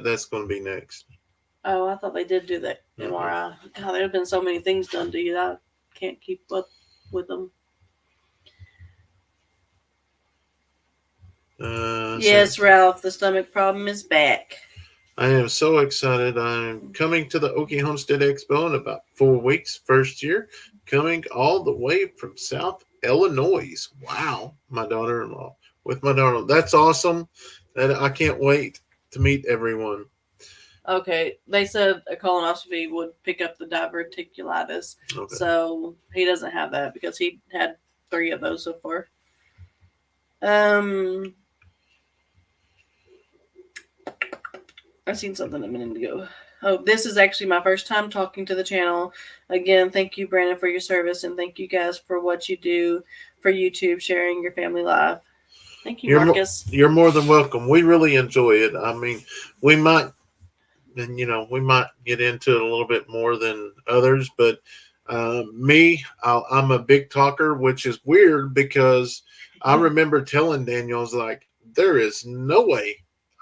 that's going to be next.
Oh, I thought they did do that MRI. God, there have been so many things done to you that I can't keep up with them. Yes, Ralph, the stomach problem is back.
I am so excited. I'm coming to the Okie Homestead Expo in about 4 weeks, first year, coming all the way from South Illinois. Wow, with my daughter-in-law. That's awesome. I can't wait to meet everyone.
Okay, they said a colonoscopy would pick up the diverticulitis. Okay. So he doesn't have that because he had 3 of those so far. I seen something a minute ago. Oh, this is actually my first time talking to the channel. Again, thank you, Brandon, for your service, and thank you guys for what you do for YouTube, sharing your family life. Thank you, Marcus.
You're more than welcome. We really enjoy it. I mean, we might get into it a little bit more than others, but I'm a big talker, which is weird because I remember telling Daniel, I was like, there is no way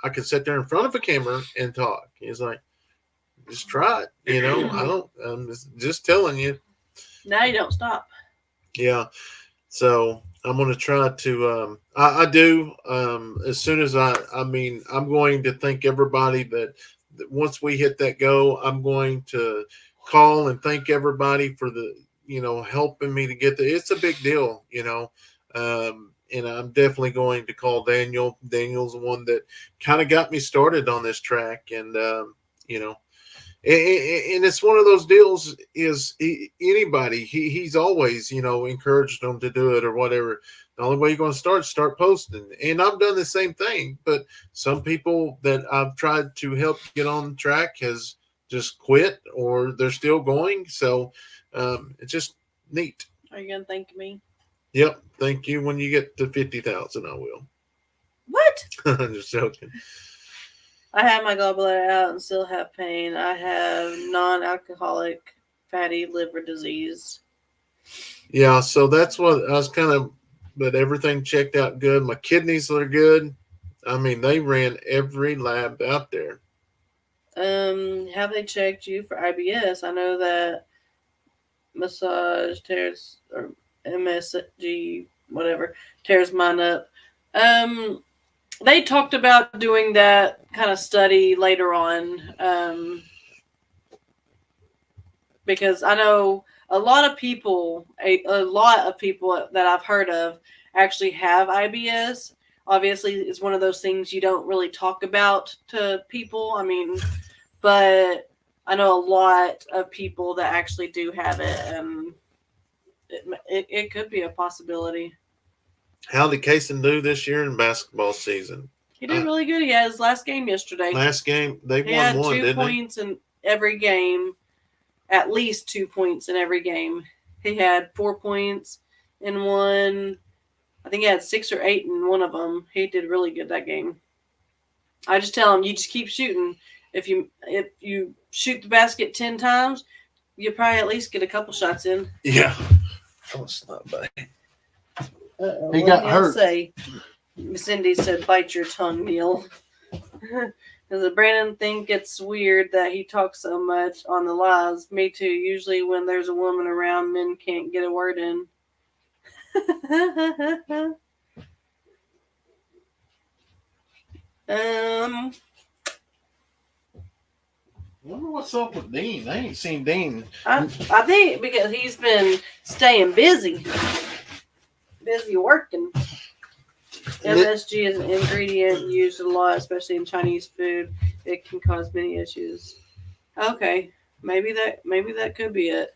I can sit there in front of a camera and talk. He's like, just try it. I don't. I'm just telling you.
Now you don't stop.
Yeah. So I'm going to try to. I do. As soon as I mean, I'm going to thank everybody that once we hit that go, I'm going to call and thank everybody for the helping me to get there. It's a big deal. And I'm definitely going to call Daniel. Daniel's the one that kind of got me started on this track, and you know and it's one of those deals is anybody he's always encouraged them to do it or whatever. The only way you're going to start posting, and I've done the same thing, but some people that I've tried to help get on track has just quit or they're still going. So it's just neat.
Are you gonna thank me?
Yep, thank you. When you get to 50,000 I will.
What?
I'm just joking.
I have my gallbladder out and still have pain. I have non-alcoholic fatty liver disease.
Yeah, so that's what I was kind of, but everything checked out good. My kidneys are good. I mean, they ran every lab out there.
Have they checked you for IBS? I know that massage tears or MSG whatever tears mine up. Um, they talked about doing that kind of study later on. Because I know a lot of people, a lot of people that I've heard of actually have IBS. Obviously, it's one of those things you don't really talk about to people. I mean, but I know a lot of people that actually do have it, and it could be a possibility.
How did Kayson do this year in basketball season?
He did really good. He had his last game yesterday.
Last game, they
He
won
had
one,
2
didn't
points in every game, at least 2 points in every game. He had 4 points in one. I think he had 6 or 8 in one of them. He did really good that game. I just tell him, you just keep shooting. If you shoot the basket 10 times, you probably at least get a couple shots in.
they? Yeah. That was not bad.
He got hurt. Say, Cindy said, "Bite your tongue, Neil." Does Brandon think it's weird that he talks so much on the lives? Me too. Usually when there's a woman around, men can't get a word in.
I wonder what's up with Dean. I ain't seen Dean.
I think because he's been staying busy working. MSG is an ingredient used a lot, especially in Chinese food. It can cause many issues. Okay, maybe that could be it.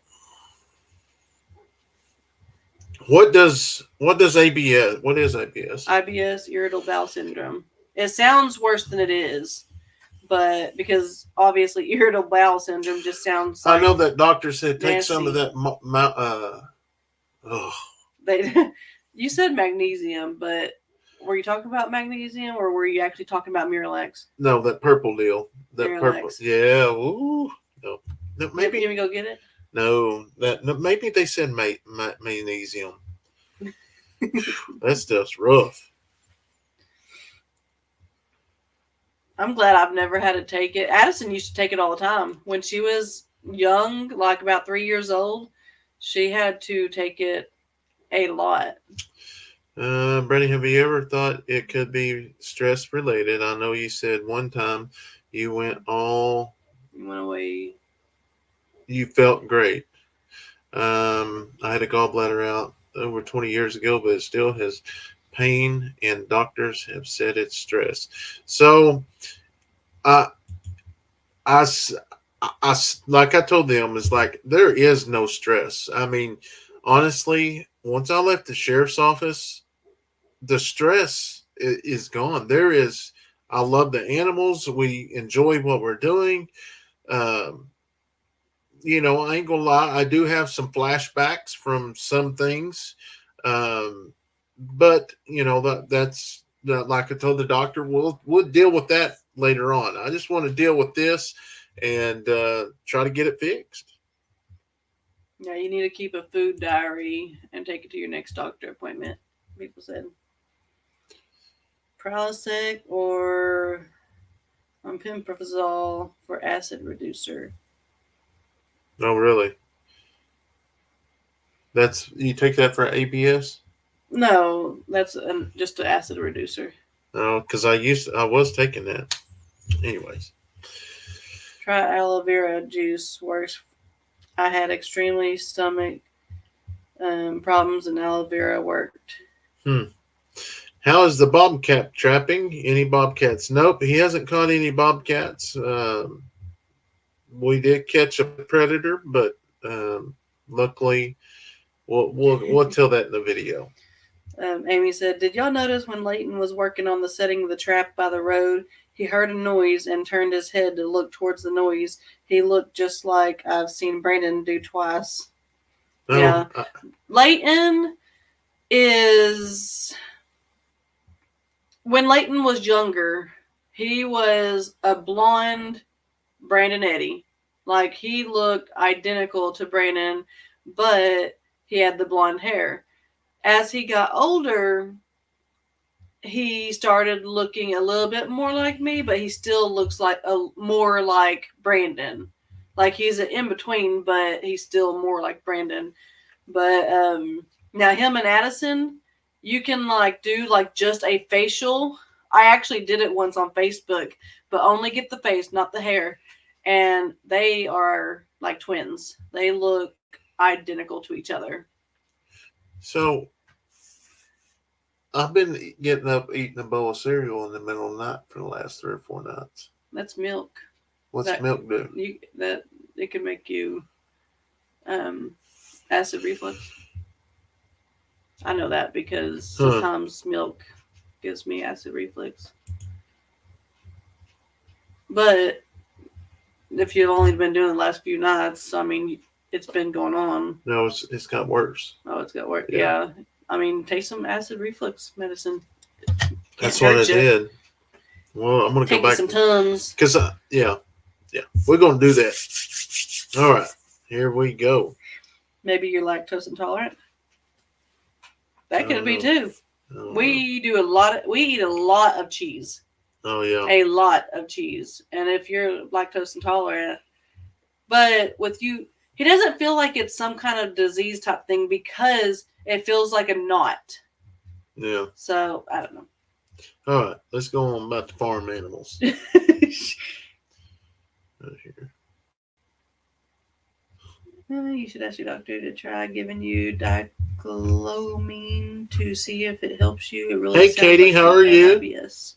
What does ABS? What is ABS?
IBS, irritable bowel syndrome. It sounds worse than it is, but because obviously irritable bowel syndrome just sounds like
I know that doctor said take
nasty.
some of that.
You said magnesium, but were you talking about magnesium or were you actually talking about Miralax?
No, that purple deal. That
Miralax.
purple. Yeah. Ooh. No. Maybe.
Can we go get it?
No. Maybe they said magnesium. That stuff's rough.
I'm glad I've never had to take it. Addison used to take it all the time. When she was young, like about 3 years old, she had to take it a lot.
Brady, have you ever thought it could be stress related? I know you said one time you went
away.
You felt great. I had a gallbladder out over 20 years ago, but it still has pain, and doctors have said it's stress. So, I like I told them, it's like there is no stress. I mean, honestly, once I left the sheriff's office, the stress is gone. There is. I love the animals. We enjoy what we're doing. Um, I ain't gonna lie. I do have some flashbacks from some things, but that's like I told the doctor, we'll deal with that later on. I just want to deal with this and try to get it fixed.
Yeah, you need to keep a food diary and take it to your next doctor appointment. People said Prilosec or Omeprazole for acid reducer.
Oh, really? That's you take that for ABS?
No, that's just an acid reducer.
No, because I was taking that. Anyways,
Try aloe vera juice. Works. I had extremely stomach problems, and aloe vera worked.
hmm. How is the bobcat trapping? Any bobcats? Nope, he hasn't caught any bobcats. We did catch a predator, but luckily, we'll tell that in the video.
Amy said, "Did y'all notice when Leighton was working on the setting of the trap by the road? He heard a noise and turned his head to look towards the noise. He looked just like I've seen Brandon do twice."
Oh,
Yeah, Leighton is when Leighton was younger, he was a blonde Brandon Eddy. Like he looked identical to Brandon, but he had the blonde hair. As he got older, he started looking a little bit more like me, but he still looks like more like Brandon. Like he's an in between, but he's still more like Brandon. But now him and Addison, you can like do like just a facial. I actually did it once on Facebook, but only get the face, not the hair. And they are like twins. They look identical to each other.
so I've been getting up eating a bowl of cereal in the middle of the night for the last 3 or 4 nights.
That's milk.
What's
That
milk do?
that it can make you um, acid reflux. I know that because sometimes milk gives me acid reflux. But if you've only been doing the last few nights, I mean, it's been going on.
No, it's got worse.
Oh, it's got worse. Yeah. I mean, take some acid reflux medicine.
That's what I did. Well, I'm gonna
take
go back
some Tums.
Because yeah, we're gonna do that. All right, here we go.
Maybe you're lactose intolerant. That could be too. We eat a lot of cheese.
Oh yeah,
a lot of cheese. And if you're lactose intolerant, but with you, he doesn't feel like it's some kind of disease type thing because it feels like a knot.
Yeah.
So I don't know.
All right, let's go on about the farm animals. Right here.
You should ask your doctor to try giving you diclomine to see if it helps you. It really
hey, Katie,
like
how are you?
IBS.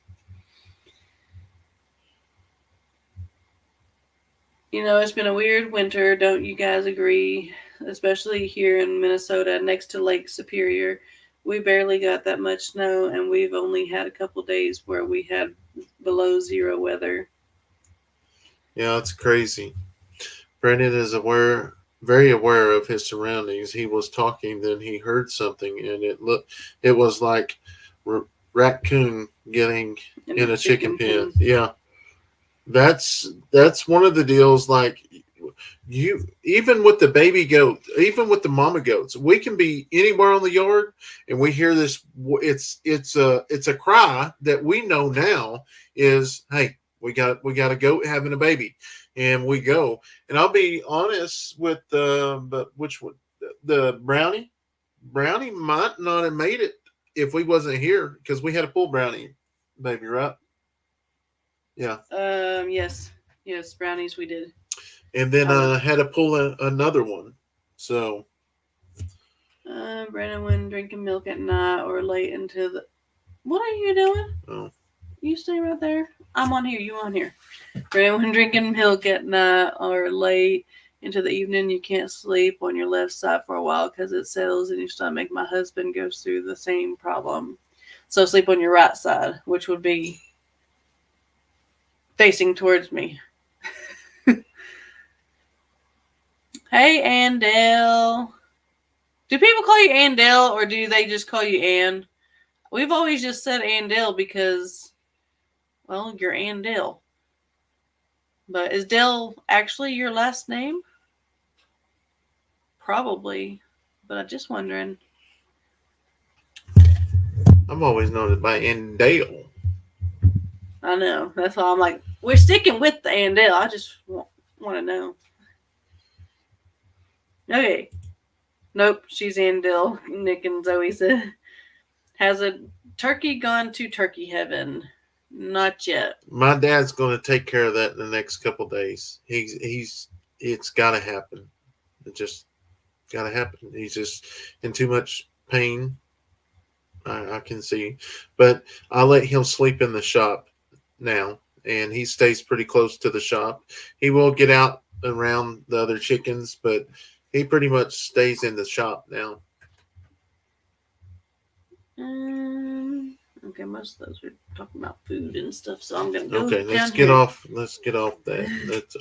You know, it's been a weird winter. Don't you guys agree? Especially here in Minnesota, next to Lake Superior. We barely got that much snow, and we've only had a couple days where we had below zero weather.
Yeah, it's crazy. Brandon is very aware of his surroundings. He was talking, then he heard something, and it was like raccoon getting in a chicken pen. Yeah, that's one of the deals. Like you, even with the baby goat, even with the mama goats, we can be anywhere on the yard, and we hear this. It's a cry that we know now is, hey, we got a goat having a baby, and we go. And I'll be honest with but which one, the brownie might not have made it if we wasn't here because we had a full brownie baby, right? Yeah.
Yes, brownies we did.
And then had to pull another one. So
Brandon went drinking milk at night or late into the. What are you doing?
Oh.
You stay right there. I'm on here. You on here. Brandon went drinking milk at night or late into the evening. You can't sleep on your left side for a while because it settles in your stomach. My husband goes through the same problem. So sleep on your right side, which would be facing towards me. Hey, Andel. Do people call you Andel or do they just call you Ann? We've always just said Andel because, well, you're Andel. But is Dell actually your last name? Probably. But I'm just wondering.
I'm always known by Andale.
I know. That's why I'm like, we're sticking with the Andale. I just want to know. Okay. Nope, she's Andale. Nick and Zoe said. Has a turkey gone to turkey heaven? Not yet.
My dad's going to take care of that in the next couple days. It's got to happen. It just got to happen. He's just in too much pain. I can see, but I let him sleep in the shop now, and he stays pretty close to the shop. He will get out around the other chickens, but he pretty much stays in the shop now.
Okay, most of those are talking about food and stuff, so I'm gonna go
Okay,
down here.
Let's get off that.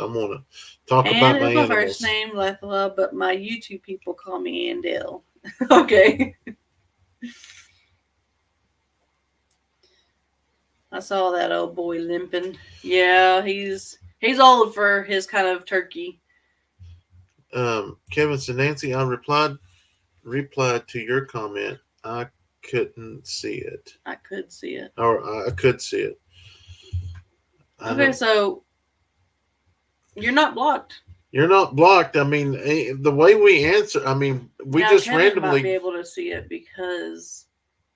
I'm gonna talk
Ann
about
is
my
my
animals.
first name, Lethla, but my YouTube people call me Andale. Okay. I saw that old boy limping. Yeah, he's old for his kind of turkey.
Kevin said, Nancy, I replied to your comment. I couldn't see it,
I could see it.
or I could see it.
Okay, so you're not blocked.
You're not blocked. I mean, the way we answer, I mean, we
now,
just
Kevin
randomly
might be able to see it because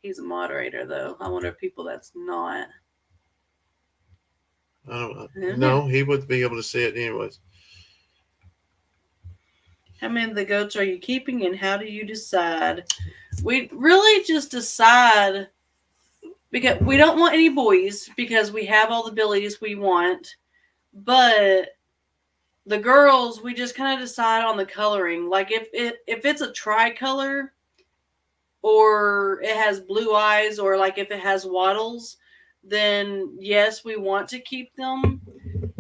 he's a moderator, though. I wonder if people that's not.
I don't know. No, he would be able to see it anyways.
How many of the goats are you keeping, and how do you decide? We really just decide because we don't want any boys because we have all the abilities we want, but the girls we just kind of decide on the coloring. Like if it's a tricolor or it has blue eyes or like if it has wattles, then yes, we want to keep them.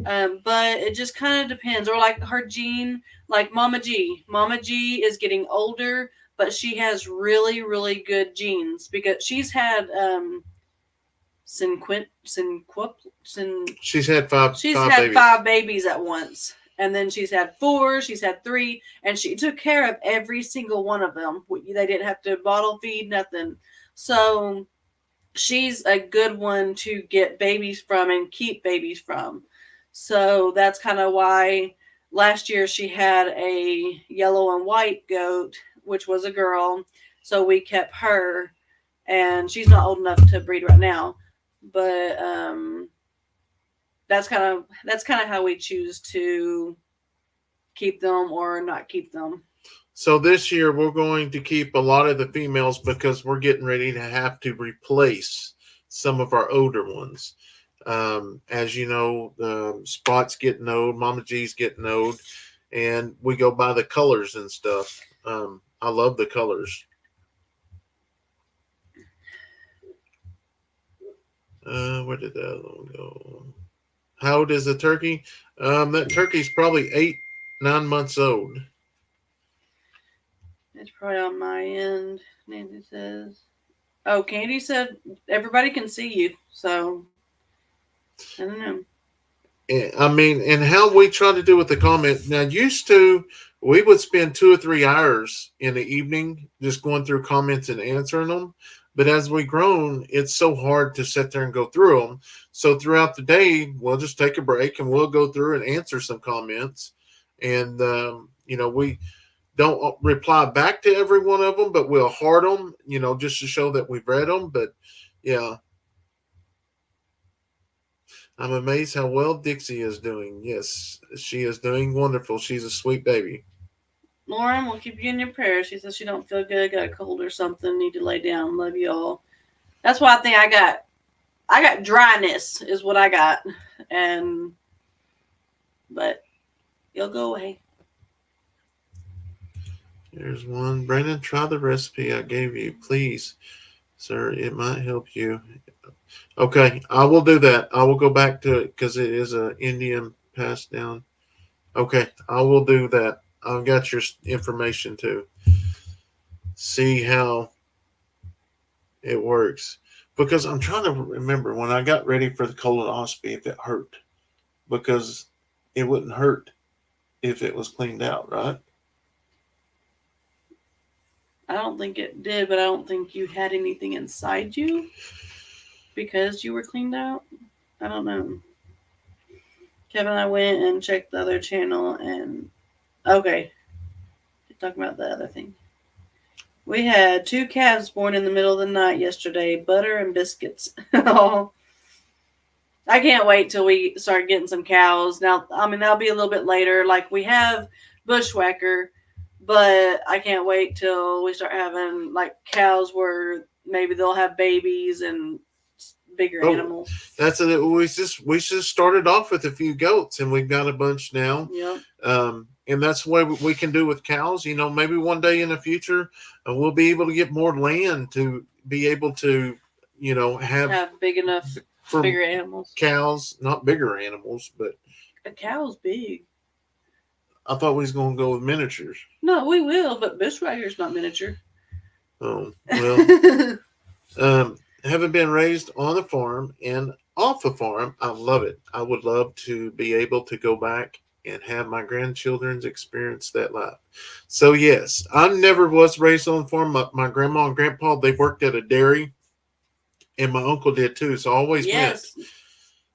But it just kind of depends. Or like her gene, like Mama G. Mama G is getting older, but she has really, really good genes because she's had
She's had five.
She's
five
had
babies.
5 babies at once. And then she's had 4, she's had 3, and she took care of every single one of them. They didn't have to bottle feed, nothing. So she's a good one to get babies from and keep babies from. So that's kind of why last year she had a yellow and white goat, which was a girl. So we kept her, and she's not old enough to breed right now. But that's kind of how we choose to keep them or not keep them.
So this year we're going to keep a lot of the females because we're getting ready to have to replace some of our older ones. As you know, Spot's getting old, Mama G's getting old, and we go by the colors and stuff. I love the colors. Where did that one go? How old is the turkey? That turkey's probably 8-9 months old.
It's probably on my end. Nancy says. Oh, Candy said everybody can see you, so I don't know.
I mean, and how we try to do with the comment. Now, used to, we would spend 2 or 3 hours in the evening just going through comments and answering them. But as we grown, it's so hard to sit there and go through them. So throughout the day, we'll just take a break and we'll go through and answer some comments. And, we don't reply back to every one of them, but we'll heart them, just to show that we've read them. But yeah. I'm amazed how well Dixie is doing. Yes, she is doing wonderful. She's a sweet baby.
Lauren, we'll keep you in your prayers. She says she don't feel good, got a cold or something, need to lay down. Love you all. That's why I think I got dryness is what I got. But it'll go away.
Here's one. Brandon, try the recipe I gave you, please. Sir, it might help you. Okay, I will do that. I will go back to it because it is an Indian passed down. Okay, I will do that. I've got your information too. See how it works. Because I'm trying to remember when I got ready for the colonoscopy if it hurt. Because it wouldn't hurt if it was cleaned out, right?
I don't think it did, but I don't think you had anything inside you because you were cleaned out. I don't know. Kevin and I went and checked the other channel, and okay, talking about the other thing. We had two calves born in the middle of the night yesterday, butter and biscuits. Oh, I can't wait till we start getting some cows. Now, I mean, that'll be a little bit later. Like, we have Bushwhacker, but I can't wait till we start having, like, cows where maybe they'll have babies and bigger
Oh,
animals.
that's it. We just started off with a few goats, and we've got a bunch now.
Yep.
And that's what we can do with cows. Maybe one day in the future, we'll be able to get more land to be able to, have
Have big enough,
for
bigger animals.
cows, not bigger animals, but
A cow's big.
I thought we was going to go with miniatures.
No, we will, but Bushwhacker's not miniature.
Oh, well, having been raised on the farm and off the farm, I love it. I would love to be able to go back and have my grandchildren's experience that life. So yes, I never was raised on the farm. My grandma and grandpa, they worked at a dairy, and my uncle did too. So I always went.
Yes,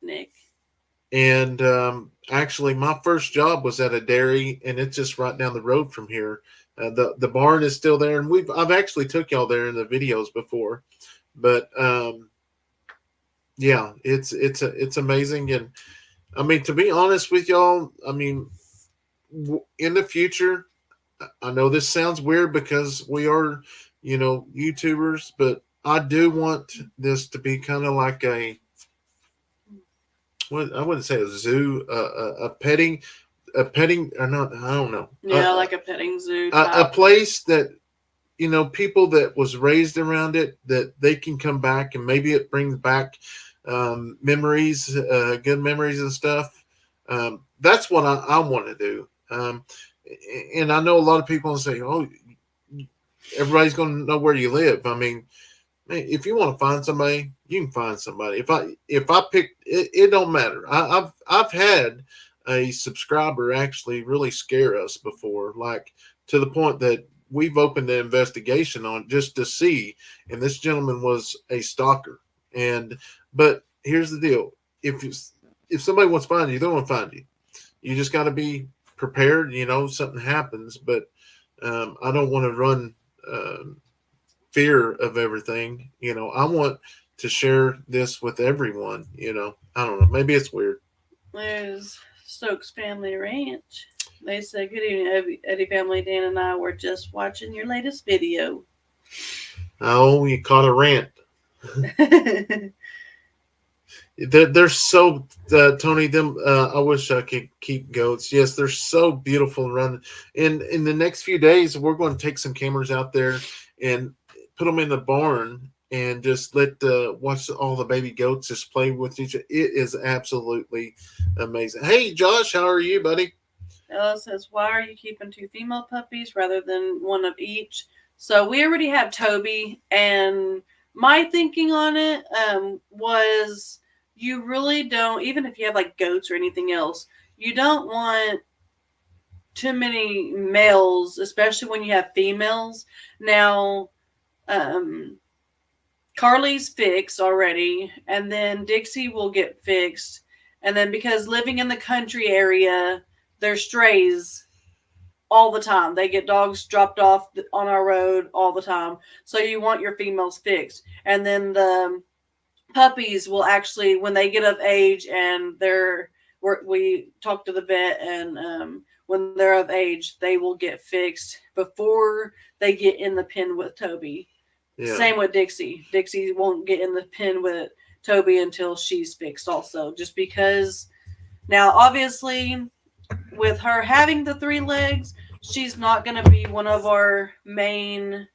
Nick.
And actually, my first job was at a dairy, and it's just right down the road from here. The barn is still there, and I've actually took y'all there in the videos before. But yeah, it's amazing, and I mean, to be honest with y'all, I mean, in the future, I know this sounds weird because we are, YouTubers, but I do want this to be kind of like I wouldn't say a zoo, a petting, or not, I don't know,
Yeah, like a petting zoo
a
type.
place that people that was raised around it, that they can come back, and maybe it brings back memories, good memories and stuff. That's what I want to do. And I know a lot of people say, "Oh, everybody's going to know where you live." I mean, if you want to find somebody, you can find somebody. If I pick it, it don't matter. I've had a subscriber actually really scare us before, like to the point that we've opened an investigation on just to see. And this gentleman was a stalker. And but here's the deal: if somebody wants to find you, they want to find you. You just got to be prepared. Something happens, but I don't want to run. Fear of everything. I want to share this with everyone. I don't know. Maybe it's weird.
There's Stokes Family Ranch. They said, "Good evening, Eddie family. Dan and I were just watching your latest video."
Oh, you caught a rant. They're so Tony. Them. I wish I could keep goats. Yes, they're so beautiful and run. And in the next few days, we're going to take some cameras out there and put them in the barn and just let watch all the baby goats just play with each other. It is absolutely amazing. Hey, Josh, how are you, buddy?
Ella says, "Why are you keeping two female puppies rather than one of each?" So we already have Toby, and my thinking on it was you really don't, even if you have like goats or anything else, you don't want too many males, especially when you have females. Now, um, Carly's fixed already, and then Dixie will get fixed. And then because living in the country area, there's strays all the time. They get dogs dropped off on our road all the time. So you want your females fixed. And then the puppies will actually, when they get of age and we talk to the vet, and when they're of age, they will get fixed before they get in the pen with Toby.
Yeah.
Same with Dixie. Dixie won't get in the pen with Toby until she's fixed also, just because now obviously with her having the three legs, she's not going to be one of our main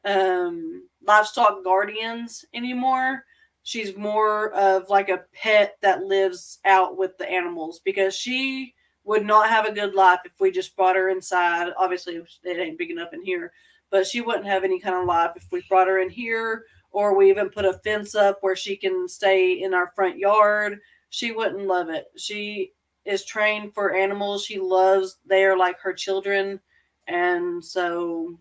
livestock guardians anymore. She's more of like a pet that lives out with the animals, because she would not have a good life if we just brought her inside. Obviously, it ain't big enough in here, but she wouldn't have any kind of life if we brought her in here, or we even put a fence up where she can stay in our front yard. She wouldn't love it. She is trained for animals. She loves, they are like her children. And so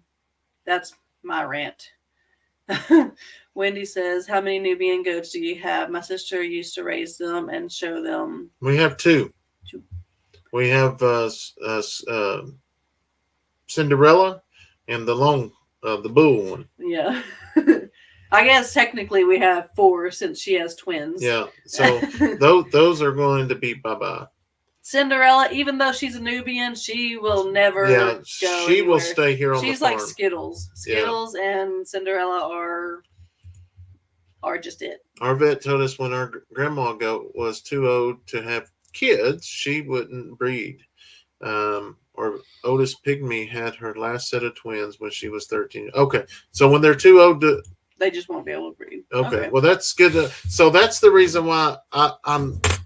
that's my rant. Wendy says, "How many Nubian goats do you have? My sister used to raise them and show them."
We have two. We have Cinderella and the bull one.
Yeah. I guess technically we have 4 since she has twins.
Yeah. So those are going to be bye-bye.
Cinderella, even though she's a Nubian, she will never go
she
anywhere.
will stay here on
She's
the farm.
like Skittles. Skittles and Cinderella are just it.
Our vet told us when our grandma goat was too old to have kids, she wouldn't breed. Our oldest pygmy had her last set of twins when she was 13. Okay, so when they're too old to,
they just won't be able to breed.
Okay. Well, that's good. So that's the reason why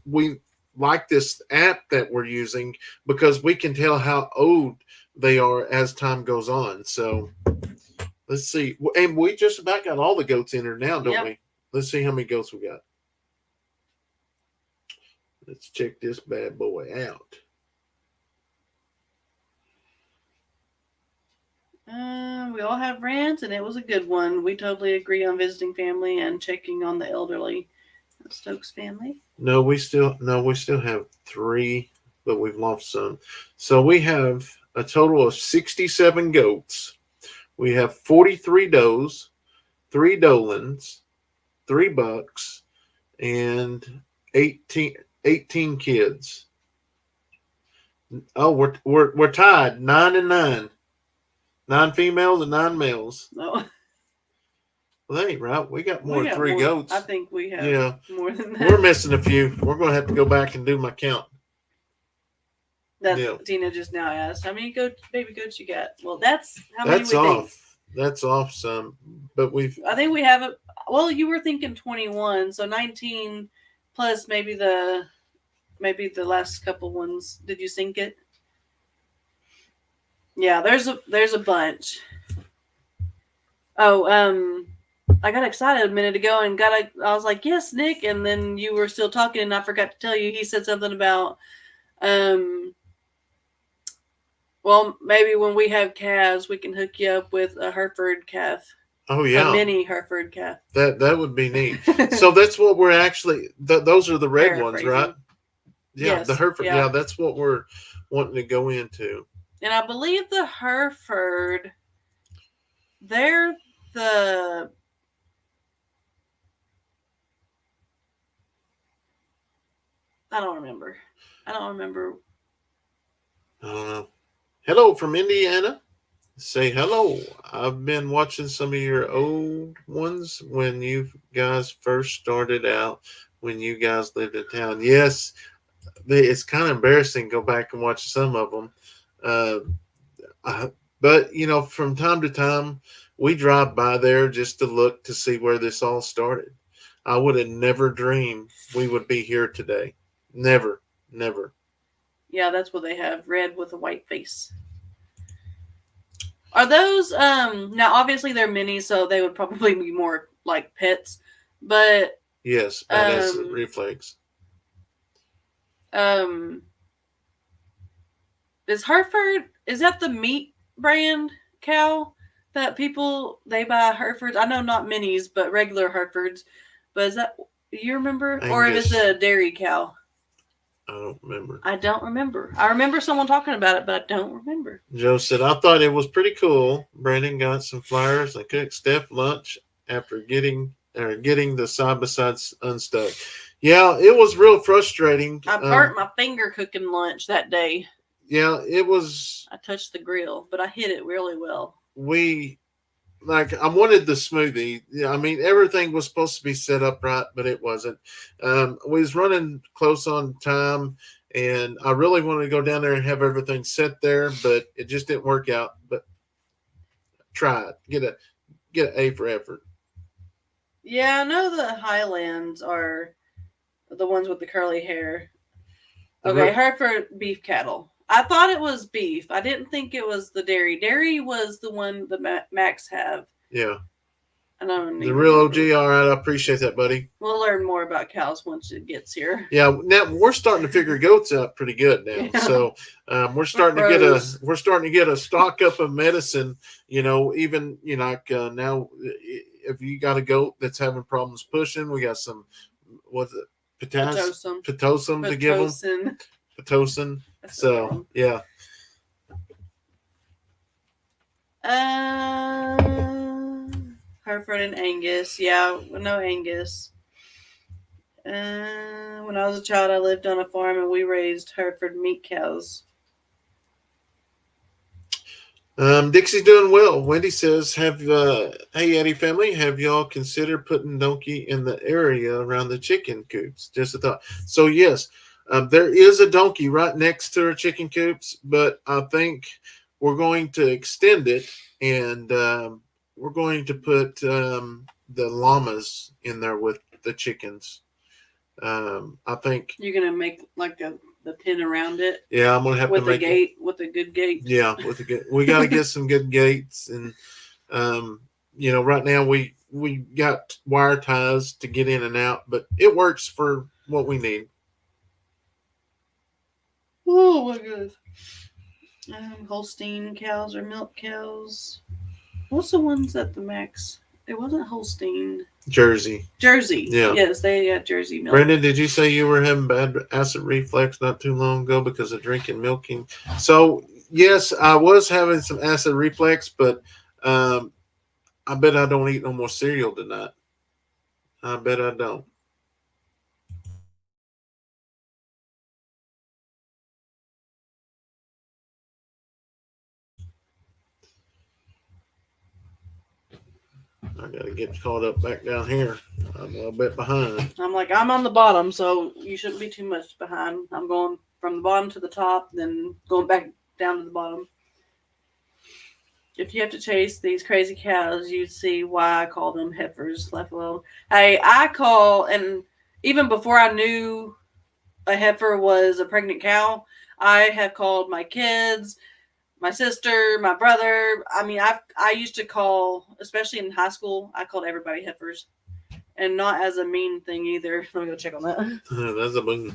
we like this app that we're using, because we can tell how old they are as time goes on. So let's see. And we just about got all the goats in here now, don't we? Let's see how many goats we got. Let's check this bad boy out.
We all have rants, and it was a good one. We totally agree on visiting family and checking on the elderly. Stokes family.
No, we still have 3, but we've lost some. So we have a total of 67 goats. We have 43 does, 3 dolens, 3 bucks, and 18 kids. Oh, we're tied 9 and 9. 9 females and 9 males.
No.
Well, that ain't right. We got more than 3 goats.
I think we have more than that.
We're missing a few. We're going to have to go back and do my count.
Tina just now asked, how many baby goats you got? Well, that's how many we think.
That's off some. But I
think we have well, you were thinking 21, so 19 plus maybe the last couple ones. Did you sync it? Yeah, there's a bunch. Oh, I got excited a minute ago and I was like, yes, Nick, and then you were still talking and I forgot to tell you, he said something about, well, maybe when we have calves, we can hook you up with a Hereford calf.
Oh, yeah.
A mini Hereford calf.
That would be neat. So that's what we're actually, those are the red ones, right? Yeah, yes, the Hereford. Yeah, that's what we're wanting to go into.
And I believe the Hereford, they're the... I don't remember.
I don't know. Hello from Indiana. Say hello. I've been watching some of your old ones when you guys first started out, when you guys lived in town. Yes, it's kind of embarrassing to go back and watch some of them. But, from time to time, we drive by there just to look to see where this all started. I would have never dreamed we would be here today. Never.
Yeah, that's what they have. Red with a white face. Are those, now obviously they're mini, so they would probably be more like pets, but...
Yes, badass reflex.
Is Hereford, is that the meat brand cow that they buy Herefords? I know not minis, but regular Herefords. But is that, you remember? Or if it's a dairy cow?
I don't remember.
I remember someone talking about it, but I don't remember.
Joe said, I thought it was pretty cool. Brandon got some flyers and cooked Steph lunch after getting the side-by-sides unstuck. Yeah, it was real frustrating.
I burnt my finger cooking lunch that day.
Yeah, it was.
I touched the grill, but I hit it really well.
I wanted the smoothie. Yeah, I mean, everything was supposed to be set up right, but it wasn't. We was running close on time, and I really wanted to go down there and have everything set there, but it just didn't work out. But try it. Get an A for effort.
Yeah, I know the Highlands are the ones with the curly hair. Okay, Hereford beef cattle. I thought it was beef. I didn't think it was the dairy. Dairy was the one the Macs have.
Yeah.
I don't
the real OG. All right, I appreciate that, buddy.
We'll learn more about cows once it gets here.
Yeah, now we're starting to figure goats out pretty good now. Yeah. So we're starting to get a stock up of medicine. Even like now, if you got a goat that's having problems pushing, we got some pitocin to give them. Pitocin. So yeah.
Hereford and Angus. Yeah, no Angus. When I was a child, I lived on a farm and we raised Hereford meat cows.
Dixie's doing well. Wendy says, hey Eddie family, have y'all considered putting donkey in the area around the chicken coops? Just a thought. So yes, there is a donkey right next to our chicken coops, but I think we're going to extend it, and we're going to put the llamas in there with the chickens. I think
you're gonna make like the pin around it.
Yeah, I'm gonna have
with
to make
a gate with a good gate.
Yeah, with a good. We got to get some good gates, and right now we got wire ties to get in and out, but it works for what we need.
Oh my goodness. Holstein cows or milk cows. What's the ones at the max? It wasn't Holstein.
Jersey.
Yeah. Yes, they got Jersey milk.
Brandon, did you say you were having bad acid reflux not too long ago because of drinking milking? So yes, I was having some acid reflux, but I bet I don't eat no more cereal tonight. I bet I don't. I gotta get caught up back down here. I'm a little bit behind.
I'm on the bottom, so you shouldn't be too much behind. I'm going from the bottom to the top, then going back down to the bottom. If you have to chase these crazy cows, you'd see why I call them heifers left alone. Hey, I call, and even before I knew a heifer was a pregnant cow, I have called my kids, my sister, my brother. I mean, I used to call, especially in high school, I called everybody heifers, and not as a mean thing either. Let me go check on that.
That's a boon.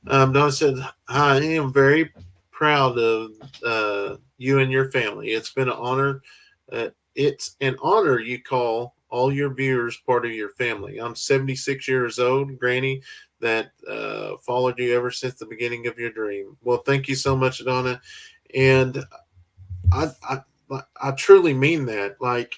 Donna said, "Hi, I am very proud of you and your family. It's been an honor. It's an honor you call all your viewers part of your family. I'm 76 years old, Granny, that followed you ever since the beginning of your dream. Well, thank you so much, Donna. And I truly mean that. Like,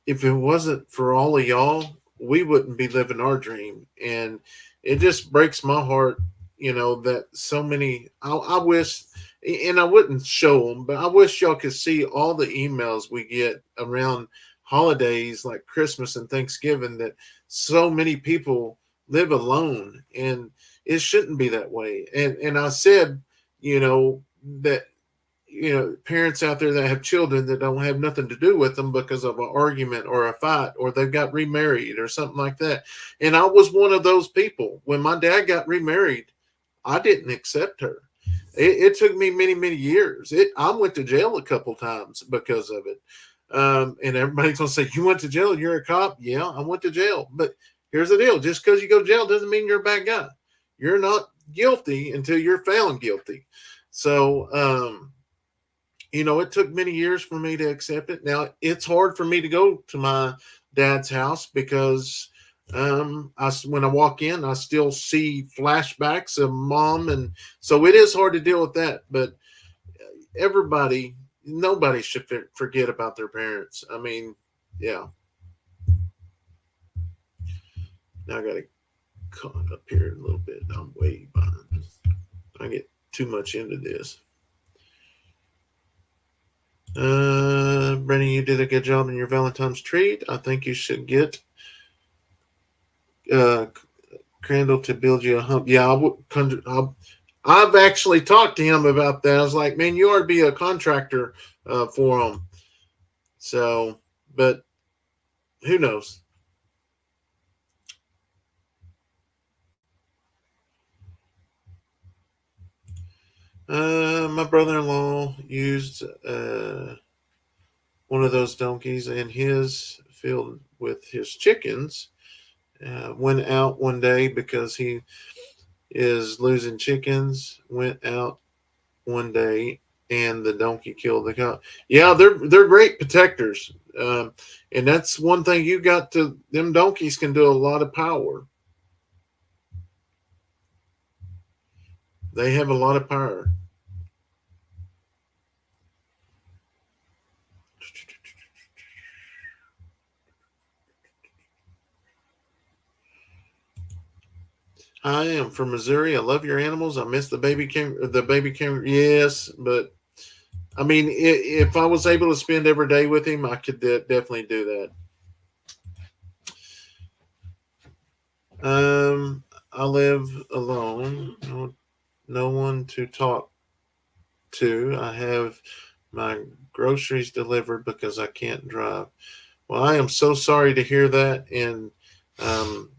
if it wasn't for all of y'all, we wouldn't be living our dream. And it just breaks my heart, that so many. I wish, and I wouldn't show them, but I wish y'all could see all the emails we get around holidays like Christmas and Thanksgiving, that so many people live alone, and it shouldn't be that way. And I said, that parents out there that have children that don't have nothing to do with them because of an argument or a fight, or they've got remarried or something like that. And I was one of those people. When my dad got remarried, I didn't accept her. It took me many, many years. I went to jail a couple times because of it. And everybody's going to say, you went to jail? You're a cop? Yeah, I went to jail. But here's the deal. Just because you go to jail doesn't mean you're a bad guy. You're not guilty until you're found guilty. So, it took many years for me to accept it. Now, it's hard for me to go to my dad's house because when I walk in, I still see flashbacks of mom. And so it is hard to deal with that. But nobody should forget about their parents. I mean, yeah. Now I got to caught up here a little bit. I'm way behind. I get too much into this. Brennan, you did a good job in your Valentine's treat. I think you should get Crandall to build you a hump. Yeah, I've actually talked to him about that. I was like, man, you ought to be a contractor for him. So, but who knows? My brother-in-law used one of those donkeys in his field with his chickens. Went out one day because he is losing chickens. Went out one day and the donkey killed the cow. Yeah, they're great protectors, and that's one thing you got to. Them donkeys can do a lot of power. They have a lot of power. I am from Missouri. I love your animals. I miss the baby kangaroo. Yes, but I mean, if I was able to spend every day with him, I could definitely do that. I live alone. No one to talk to. I have my groceries delivered because I can't drive. Well, I am so sorry to hear that, and um,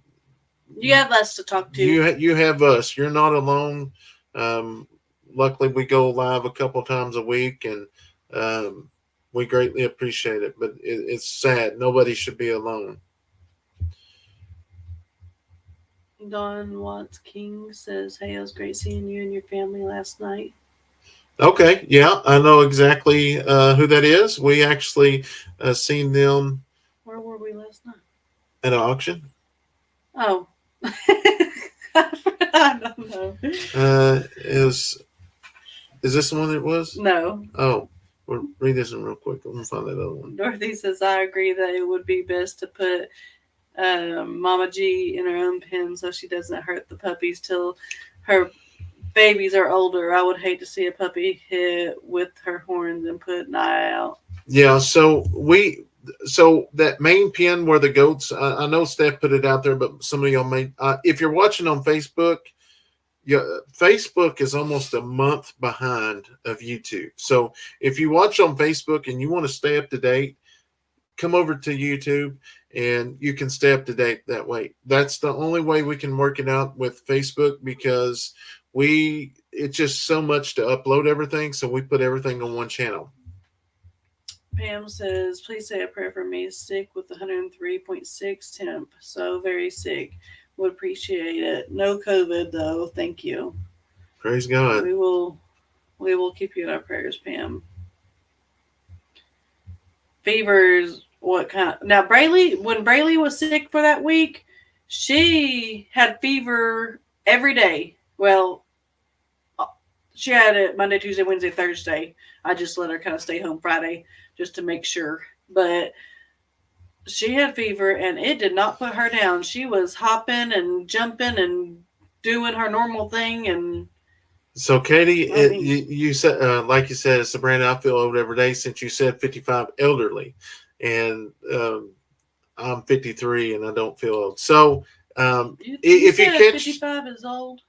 You have us to talk to.
you have us. You're not alone. Um, Luckily, we go live a couple times a week, and um, we greatly appreciate it. But it's sad. Nobody should be alone.
Don Watts King says, "Hey, it was great seeing you and your family last night."
Okay, yeah, I know exactly who that is. We actually seen them
Where were we last night?
at an auction.
Oh, I don't know.
Is this the one that it was?
No.
Oh, well, read this one real quick. I'm gonna find that other one.
Dorothy says, "I agree that it would be best to put Mama G in her own pen so she doesn't hurt the puppies till her babies are older. I would hate to see a puppy hit with her horns and put an eye out."
Yeah, so that main pen where the goats. I know Steph put it out there, but some of y'all may. If you're watching on Facebook, yeah, Facebook is almost a month behind of YouTube. So if you watch on Facebook and you want to stay up to date, come over to YouTube and you can stay up to date that way. That's the only way we can work it out with Facebook because it's just so much to upload everything. So we put everything on one channel.
Pam says, "Please say a prayer for me. Sick with 103.6 temp. So very sick. Would appreciate it. No COVID though. Thank you.
Praise God.
We will keep you in our prayers, Pam." Fevers, what kind of, now Braylee, when Braylee was sick for that week, she had fever every day. Well, she had it Monday, Tuesday, Wednesday, Thursday. I just let her kind of stay home Friday just to make sure. But she had fever and it did not put her down. She was hopping and jumping and doing her normal thing. And
so, Katie, you said, like you said, it's the brand I feel old every day since you said 55 elderly. And I'm 53 and I don't feel old. So, if you catch
55 is old.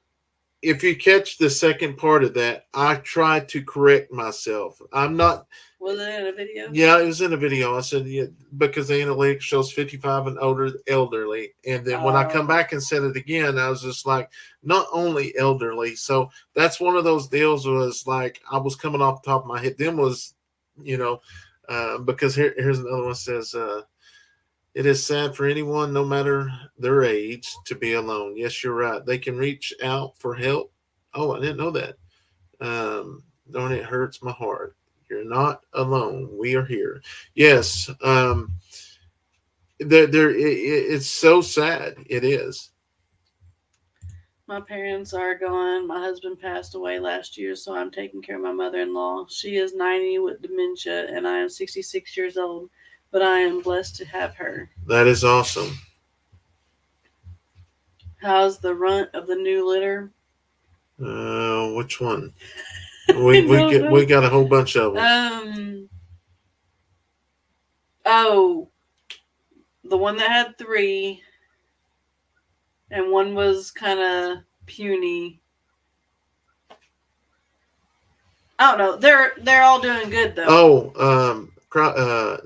If you catch the second part of that, I tried to correct myself. I'm not.
Was it in a video?
Yeah, it was in a video. I said, yeah, because the analytics shows 55 and older, elderly. And then when I come back and said it again, I was just like, not only elderly. So that's one of those deals was like, I was coming off the top of my head. Then was, because here's another one says, it is sad for anyone, no matter their age, to be alone. Yes, you're right. They can reach out for help. Oh, I didn't know that. Darn, it hurts my heart. You're not alone. We are here. Yes. It's so sad. It is.
My parents are gone. My husband passed away last year, so I'm taking care of my mother-in-law. She is 90 with dementia, and I am 66 years old, but I am blessed to have her.
That is awesome.
How's the runt of the new litter?
Which one? We got a whole bunch of them.
The one that had 3, and one was kind of puny. I don't know. They're all doing good though.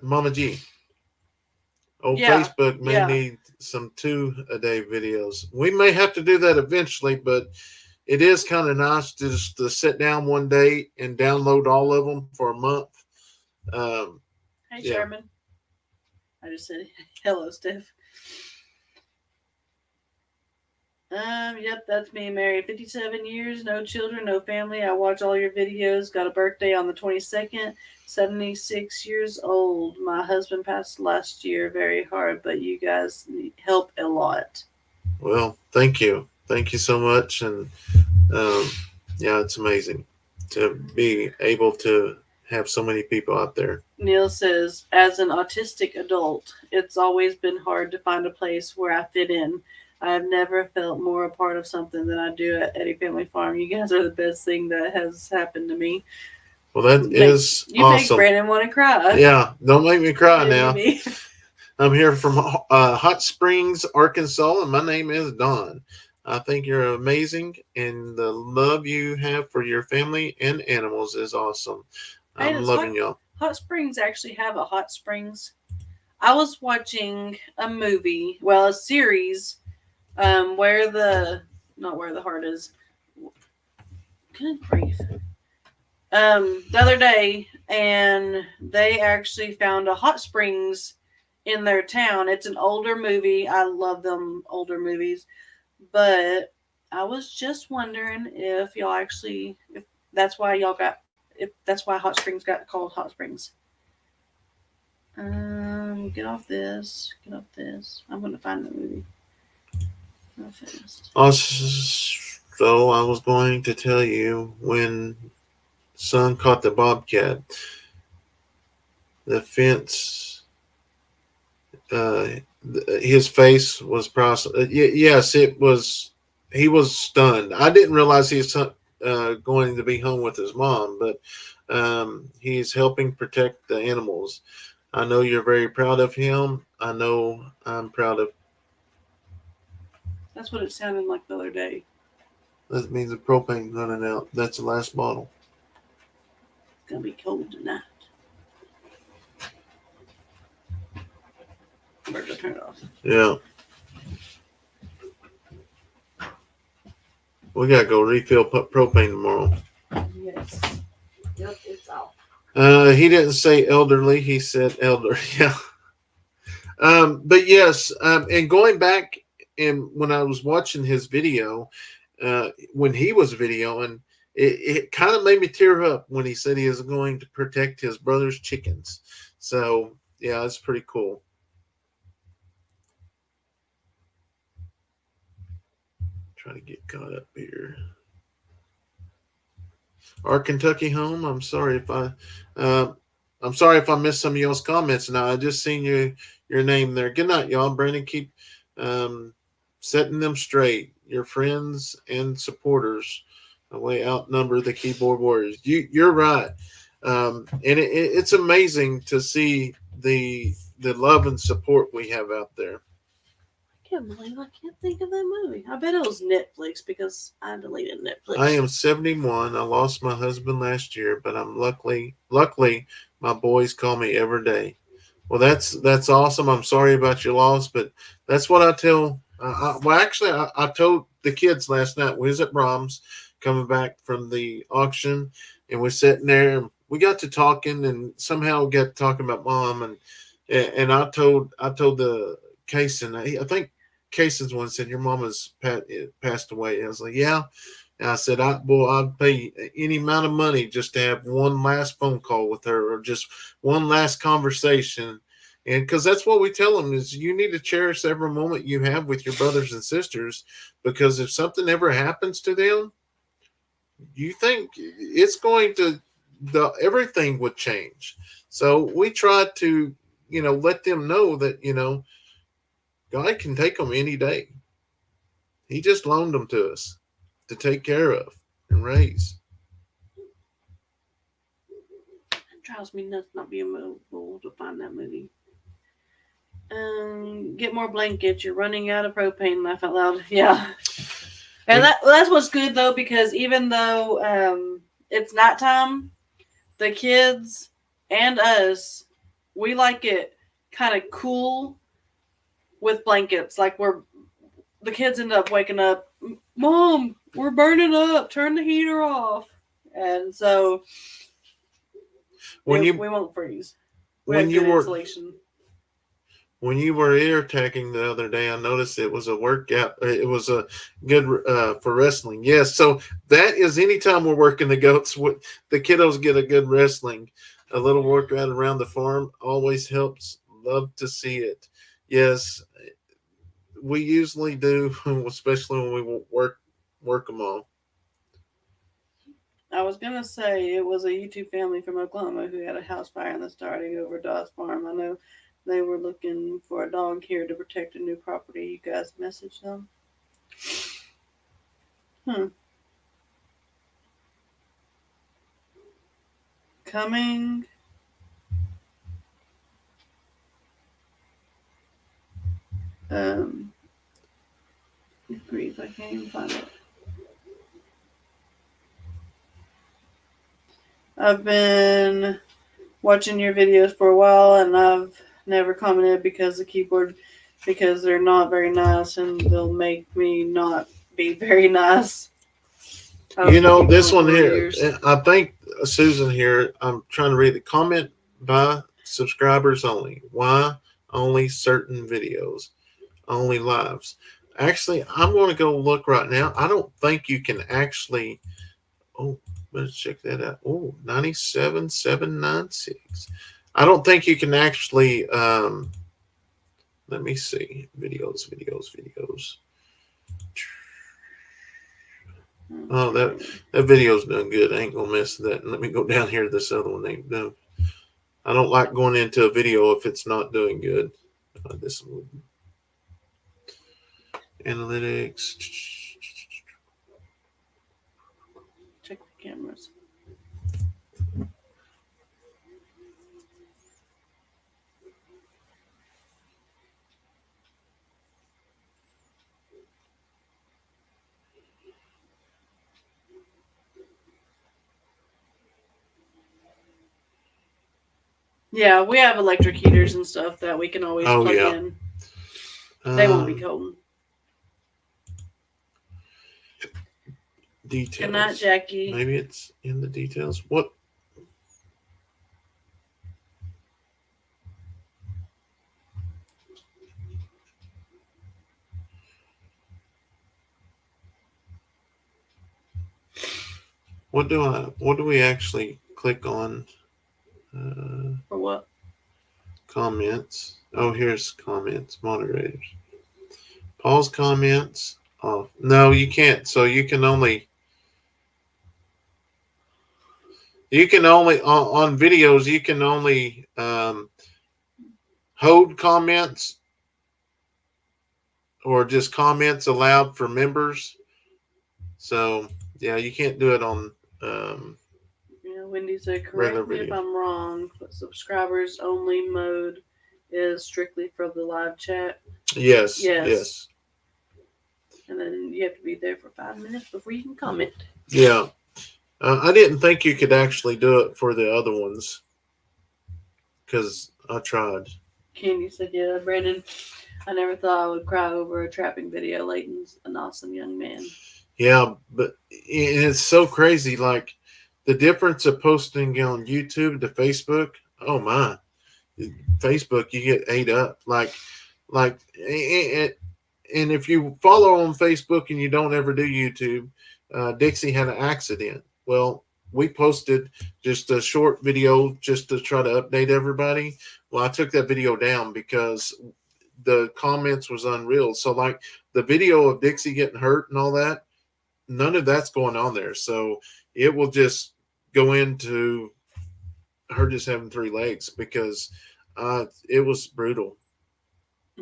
Mama G. Facebook may need some 2-a-day videos. We may have to do that eventually, but it is kind of nice just to sit down one day and download all of them for a month.
Hey, Sherman. I just said hello, Steph. Yep, that's me. Married 57 years, no children, no family. I watch all your videos. Got a birthday on the 22nd, 76 years old. My husband passed last year, very hard, but you guys help a lot.
Well, thank you. Thank you so much. And Yeah, it's amazing to be able to have so many people out there.
Neil says, as an autistic adult, it's always been hard to find a place where I fit in. I have never felt more a part of something than I do at Eddy Family Farm. You guys are the best thing that has happened to me.
Well, that is
You make
awesome.
Brandon want to cry.
Yeah, don't make me cry
Maybe
now.
me.
I'm here from Hot Springs, Arkansas, and my name is Don. I think you're amazing, and the love you have for your family and animals is awesome.
Hey,
I'm loving y'all.
Hot Springs actually have a hot springs? I was watching a movie, well, a series, where the not where the heart is. Good grief. The other day, and they actually found a hot springs in their town. It's an older movie. I love them older movies, but I was just wondering if y'all actually, if that's why y'all got, if that's why Hot Springs got called Hot Springs. Get off this. Get off this. I'm gonna find the movie real fast.
Also, I was going to tell you when son caught the bobcat, the fence, uh, his face was process. Yes, it was. He was stunned. I didn't realize he was going to be home with his mom, but he's helping protect the animals. I know you're very proud of him. I know I'm proud of.
That's what it sounded like the other day.
That means the propane's running out. That's the last bottle.
It's gonna be cold tonight. Where'd I turn it off?
Yeah, we gotta go refill propane tomorrow.
Yes. Yep, it's off.
He didn't say elderly. He said elder. Yeah. But yes, and going back and when I was watching his video, when he was videoing, it kind of made me tear up when he said he is going to protect his brother's chickens. So yeah, it's pretty cool. Trying to get caught up here. Our Kentucky home. Uh, I'm sorry if I missed some of y'all's comments. Now I just seen your name there. Good night, y'all. Brandon, keep um, setting them straight. Your friends and supporters way outnumber the keyboard warriors. You're right, and it's amazing to see the love and support we have out there.
I can't believe I can't think of that movie. I bet it was Netflix because I deleted Netflix.
I am 71. I lost my husband last year, but I'm luckily my boys call me every day. Well, that's awesome. I'm sorry about your loss, but that's what I tell. Well, actually, I told the kids last night. We was at Brahms, coming back from the auction, and we're sitting there, and we got to talking, and somehow got talking about mom, and I told the Kayson. I think Kayson's one said your mama's passed away. And I was like, yeah. And I said, I'd pay any amount of money just to have one last phone call with her or just one last conversation. And because that's what we tell them is you need to cherish every moment you have with your brothers and sisters, because if something ever happens to them, you think it's going to everything would change. So we try to let them know that God can take them any day. He just loaned them to us to take care of and raise.
It drives me nuts not being able to find that movie. Get more blankets. You're running out of propane. Laugh out loud. Yeah, and that's what's good though, because even though it's nighttime, the kids and us, we like it kind of cool with blankets. Like the kids end up waking up, Mom, we're burning up. Turn the heater off. And so
when you
we won't freeze. We
when
have
you
good
were
insulation.
when you were ear tagging the other day, I noticed it was a workout. It was a good for wrestling. Yes, so that is anytime we're working the goats, the kiddos get a good wrestling. A little workout around the farm always helps. Love to see it. Yes, we usually do, especially when we work them all.
I was gonna say it was a YouTube family from Oklahoma who had a house fire and the starting over Dawes Farm. I know they were looking for a dog here to protect a new property. You guys messaged them. Coming. Grief, I can't even find it. I've been watching your videos for a while and I've never commented because they're not very nice and they'll make me not be very nice.
This one here, I think Susan here, I'm trying to read the comment by subscribers only. Why only certain videos, only lives? Actually, I'm going to go look right now. I don't think you can actually. Oh, let's check that out. Oh, 97,796. I don't think you can actually. Let me see. Videos. Oh, that video's done good. I ain't gonna mess with that. Let me go down here to this other one. Ain't done. I don't like going into a video if it's not doing good. This one. Analytics.
Check the cameras. Yeah, we have electric heaters and stuff that we can always plug in. They won't be cold.
Details.
Good night, Jackie.
Maybe it's in the details. What? What do we actually click on?
For what?
Comments. Oh, here's comments. Moderators. Pause comments. Oh, no, you can't. So you can only on videos. You can only hold comments or just comments allowed for members. So yeah, you can't do it on.
Wendy said, correct me if I'm wrong, but subscribers only mode is strictly for the live chat.
Yes.
And then you have to be there for 5 minutes before you can comment.
Yeah. I didn't think you could actually do it for the other ones because I tried.
Candy said, yeah, Brandon, I never thought I would cry over a trapping video. Leighton's an awesome young man.
Yeah, but it's so crazy. Like, the difference of posting on YouTube to Facebook, oh my. Facebook, you get ate up. Like, and if you follow on Facebook and you don't ever do YouTube, Dixie had an accident. Well, we posted just a short video just to try to update everybody. Well, I took that video down because the comments was unreal. So, like, the video of Dixie getting hurt and all that, none of that's going on there. So it will just go into her just having 3 legs because it was brutal.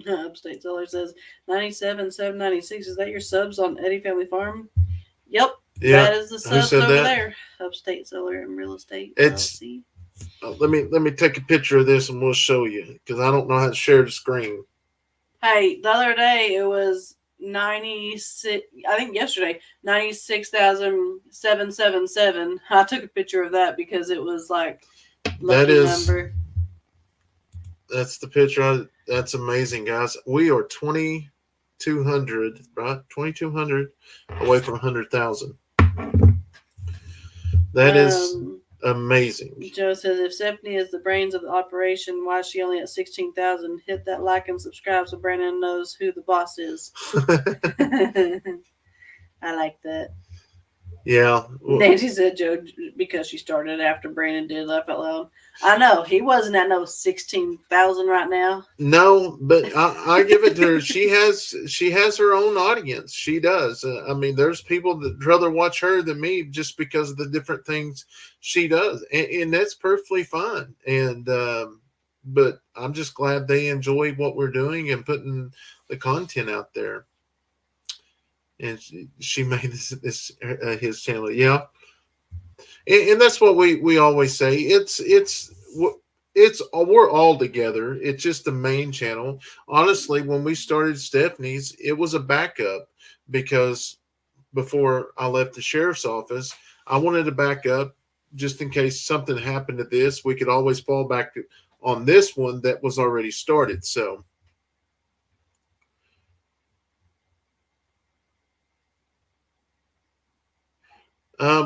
Upstate Seller says 97,796. Is that your subs on Eddy Family Farm? Yep. Yeah. That is the subs over there. Upstate Seller and Real Estate.
It's let me take a picture of this and we'll show you because I don't know how to share the screen.
Hey, the other day it was 96. I think yesterday 96,777. I took a picture of that because it was like lucky number.
That's the picture. That's amazing, guys. We are 2,200, right? 2,200 away from 100,000. That is amazing.
Joe says, if Stephanie is the brains of the operation, why is she only at 16,000? Hit that like and subscribe so Brandon knows who the boss is. I like that.
Yeah.
Nancy said Joe because she started after Brandon did laugh out loud. I know he wasn't at no 16,000 right now.
No, but I give it to her. She has her own audience. She does. I mean, there's people that rather watch her than me just because of the different things she does, and that's perfectly fine. And but I'm just glad they enjoy what we're doing and putting the content out there. And she made this his channel. Yeah, and that's what we always say. It's we're all together. It's just the main channel. Honestly, when we started Stephanie's, it was a backup because before I left the sheriff's office, I wanted to back up just in case something happened to this. We could always fall back on this one that was already started. So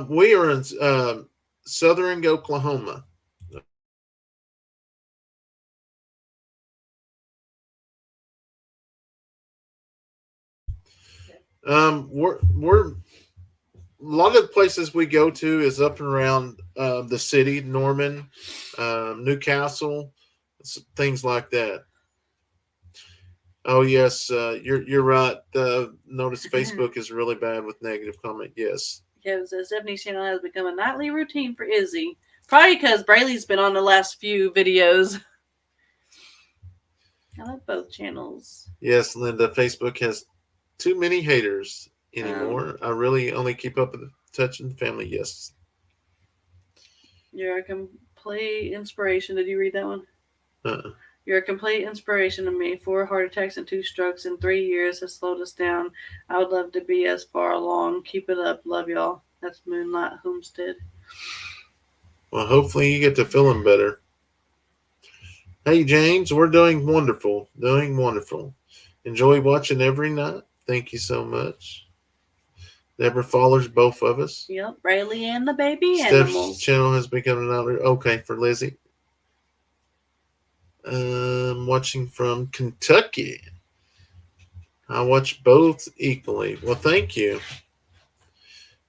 we are in southern Oklahoma. We're a lot of the places we go to is up and around the city, Norman, Newcastle, things like that. Oh yes, you're right. Notice Facebook is really bad with negative comment. Yes.
Yeah, it says Stephanie's channel has become a nightly routine for Izzy. Probably because Braylee's been on the last few videos. I love both channels.
Yes, Linda. Facebook has too many haters anymore. I really only keep up with the touch and family. Yes.
You're a complete inspiration. Did you read that one?
Uh-uh.
You're a complete inspiration to me. 4 heart attacks and 2 strokes in 3 years has slowed us down. I would love to be as far along. Keep it up. Love y'all. That's Moonlight Homestead.
Well, hopefully you get to feeling better. Hey, James, we're doing wonderful. Doing wonderful. Enjoy watching every night. Thank you so much. Deborah follows both of us.
Yep, Braylee and the baby
Steph's
animals.
channel has become another. Okay, for Lizzie. Watching from Kentucky. I watch both equally. Well, thank you.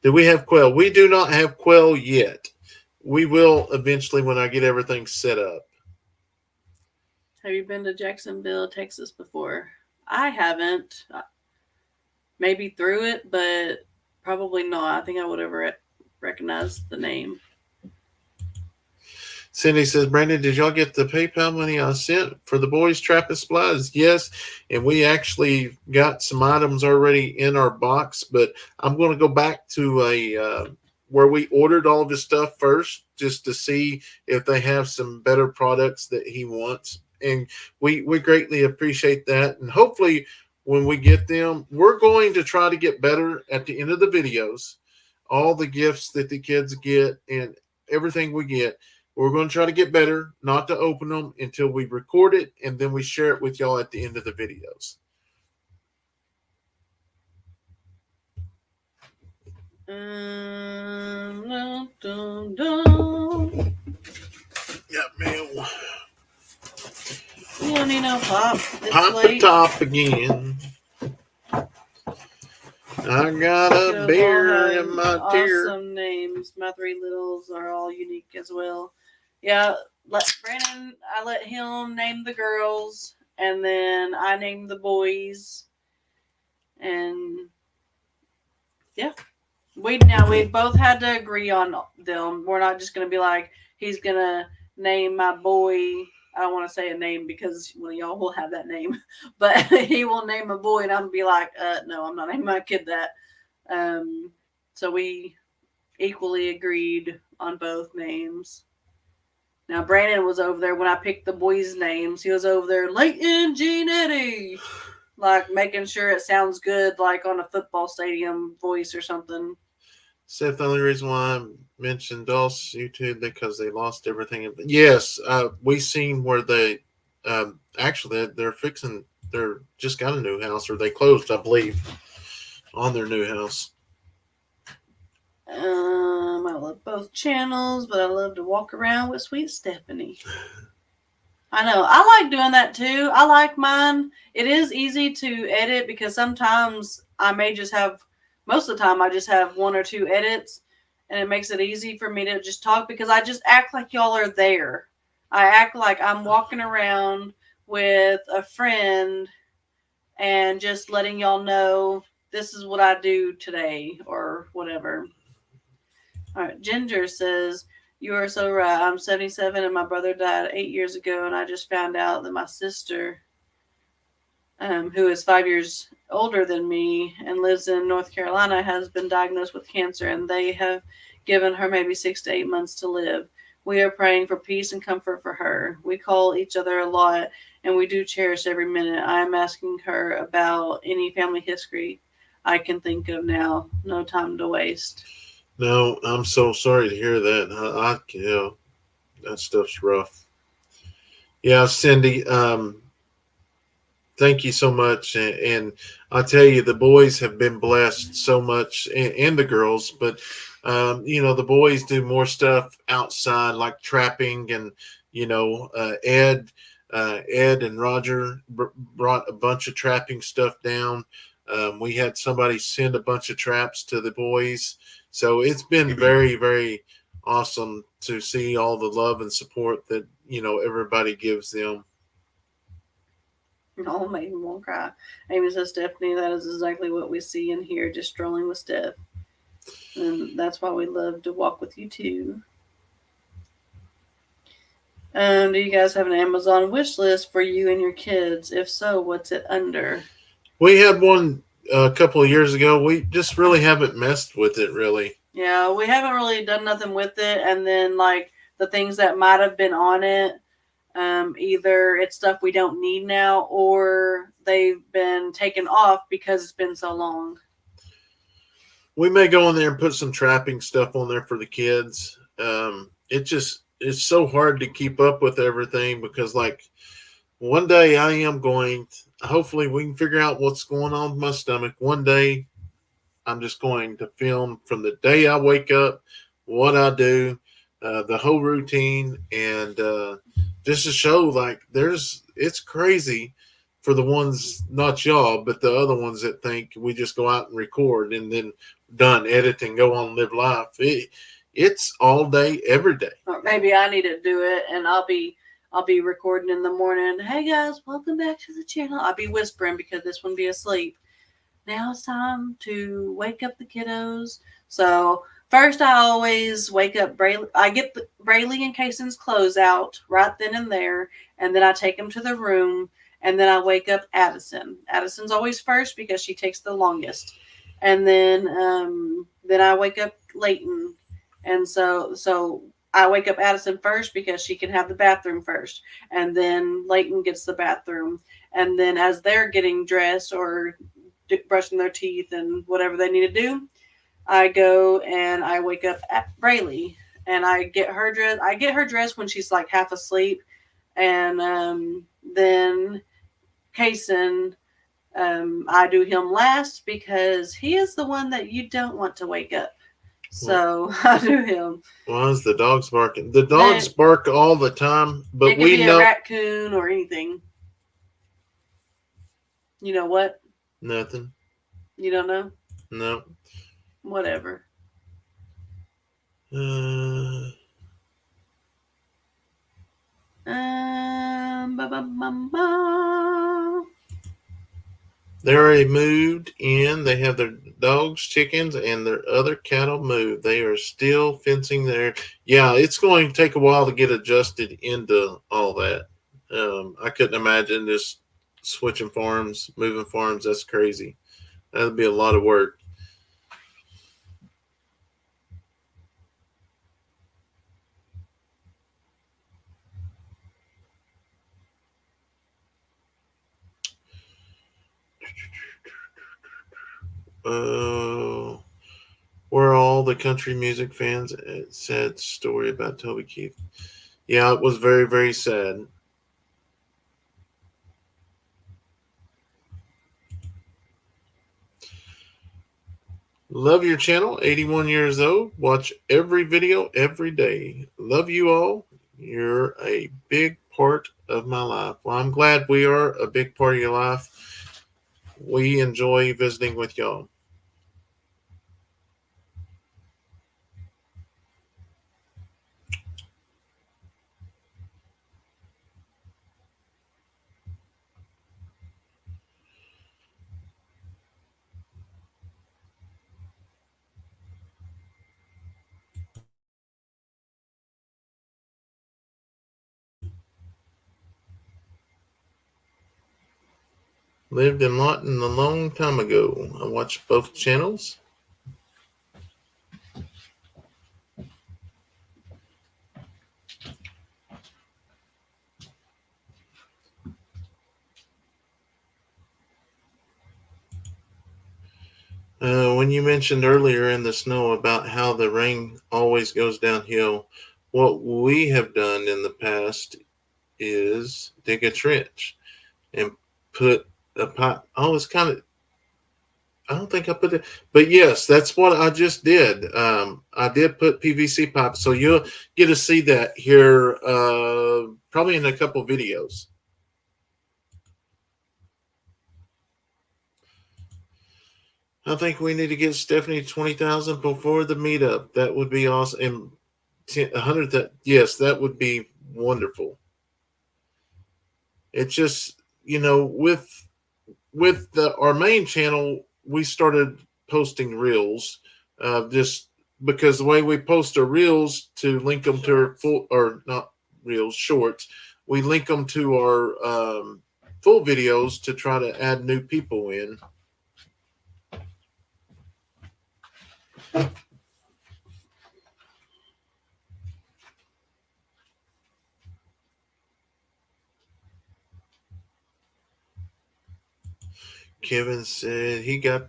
Do we have quail? We do not have quail yet. We will eventually when I get everything set up.
Have you been to Jacksonville, Texas before? I haven't. Maybe through it, but probably not. I think I would have recognized the name.
Cindy says, Brandon, did y'all get the PayPal money I sent for the boys' trapping supplies? Yes, and we actually got some items already in our box, but I'm going to go back to a where we ordered all of his stuff first just to see if they have some better products that he wants. And we greatly appreciate that. And hopefully when we get them, we're going to try to get better at the end of the videos. All the gifts that the kids get and everything we get, we're going to try to get better, not to open them until we record it, and then we share it with y'all at the end of the videos. Got mail.
You don't need no pop. It's
Pop
late.
the top again. I got a beer in my tear.
Awesome names. My 3 littles are all unique as well. Yeah, Brandon, I let him name the girls, and then I named the boys. And yeah, we both had to agree on them. We're not just gonna be like he's gonna name my boy. I don't want to say a name because y'all will have that name, but he will name a boy, and I'm gonna be like, no, I'm not naming my kid that. So we equally agreed on both names. Now Brandon was over there when I picked the boys' names. He was over there, Leighton, Gene, Eddy, like making sure it sounds good, like on a football stadium voice or something.
Seth, the only reason why I mentioned DOS YouTube because they lost everything. Yes, we seen where they actually they're fixing. They're just got a new house, or they closed, I believe, on their new house.
I love both channels, but I love to walk around with sweet Stephanie. I know. I like doing that too. I like mine. It is easy to edit because sometimes I may just have most of the time I just have one or two edits, and it makes it easy for me to just talk because I just act like y'all are there. I act like I'm walking around with a friend and just letting y'all know this is what I do today or whatever. All right, Ginger says, "You are so right. I'm 77 and my brother died 8 years ago, and I just found out that my sister, who is 5 years older than me and lives in North Carolina, has been diagnosed with cancer, and they have given her maybe 6 to 8 months to live. We are praying for peace and comfort for her. We call each other a lot, and we do cherish every minute. I am asking her about any family history I can think of now. No time to waste."
No, I'm so sorry to hear that. That stuff's rough. Yeah, Cindy, thank you so much. And I tell you, the boys have been blessed so much, and the girls, but the boys do more stuff outside, like trapping, and Ed and Roger brought a bunch of trapping stuff down. We had somebody send a bunch of traps to the boys, so it's been very, very awesome to see all the love and support that everybody gives them.
Oh, Amy won't cry. Amy says, "Stephanie, that is exactly what we see and hear just strolling with Steph. And that's why we love to walk with you too." Do you guys have an Amazon wish list for you and your kids? If so, what's it under?
We had one a couple of years ago. We just really haven't messed with it, really.
Yeah, we haven't really done nothing with it. And then, like, the things that might have been on it, either it's stuff we don't need now or they've been taken off because it's been so long.
We may go in there and put some trapping stuff on there for the kids. It's so hard to keep up with everything because, like, one day I am going. Hopefully, we can figure out what's going on with my stomach. One day, I'm just going to film from the day I wake up, what I do, the whole routine, and just to show, like, it's crazy for the ones, not y'all, but the other ones that think we just go out and record and then done, edit, and go on and live life. It's all day, every day.
Or maybe I need to do it, and I'll be recording in the morning. "Hey guys, welcome back to the channel." I'll be whispering because this one be asleep. "Now it's time to wake up the kiddos." So first, I always wake up Braylee. I get Braylee and Kayson's clothes out right then and there, and then I take them to the room, and then I wake up Addison. Addison's always first because she takes the longest, and then I wake up Leighton, and so I wake up Addison first because she can have the bathroom first, and then Leighton gets the bathroom, and then as they're getting dressed or brushing their teeth and whatever they need to do, I go and I wake up at Braylee and I get her dressed. I get her dressed when she's like half asleep, and then Kayson, I do him last because he is the one that you don't want to wake up. So I do him.
Why is the dogs barking? The dogs bark all the time, but
it could
we
be
know
a raccoon or anything. You know what?
nothing.
You don't know?
No.
Whatever. Ba, ba, ba, ba.
They already moved in. They have their dogs, chickens, and their other cattle moved. They are still fencing there. Yeah, it's going to take a while to get adjusted into all that. I couldn't imagine just switching farms, moving farms. That's crazy. That'd be a lot of work. Where are all the country music fans? Sad story about Toby Keith. Yeah, it was very, very sad. Love your channel, 81 years old. Watch every video every day. Love you all. You're a big part of my life. Well, I'm glad we are a big part of your life. We enjoy visiting with y'all. Lived in Lawton a long time ago. I watched both channels. When you mentioned earlier in the snow about how the rain always goes downhill, what we have done in the past is dig a trench and put a pipe. Oh, it's kind of. I don't think I put it, but yes, that's what I just did. I did put PVC pipe, so you'll get to see that here, probably in a couple videos. I think we need to get Stephanie 20,000 before the meetup. That would be awesome. And 100. Yes, that would be wonderful. It's just with our main channel, we started posting reels, just because the way we post our reels to link them to our full, or not reels, shorts, we link them to our full videos to try to add new people in. Kevin said he got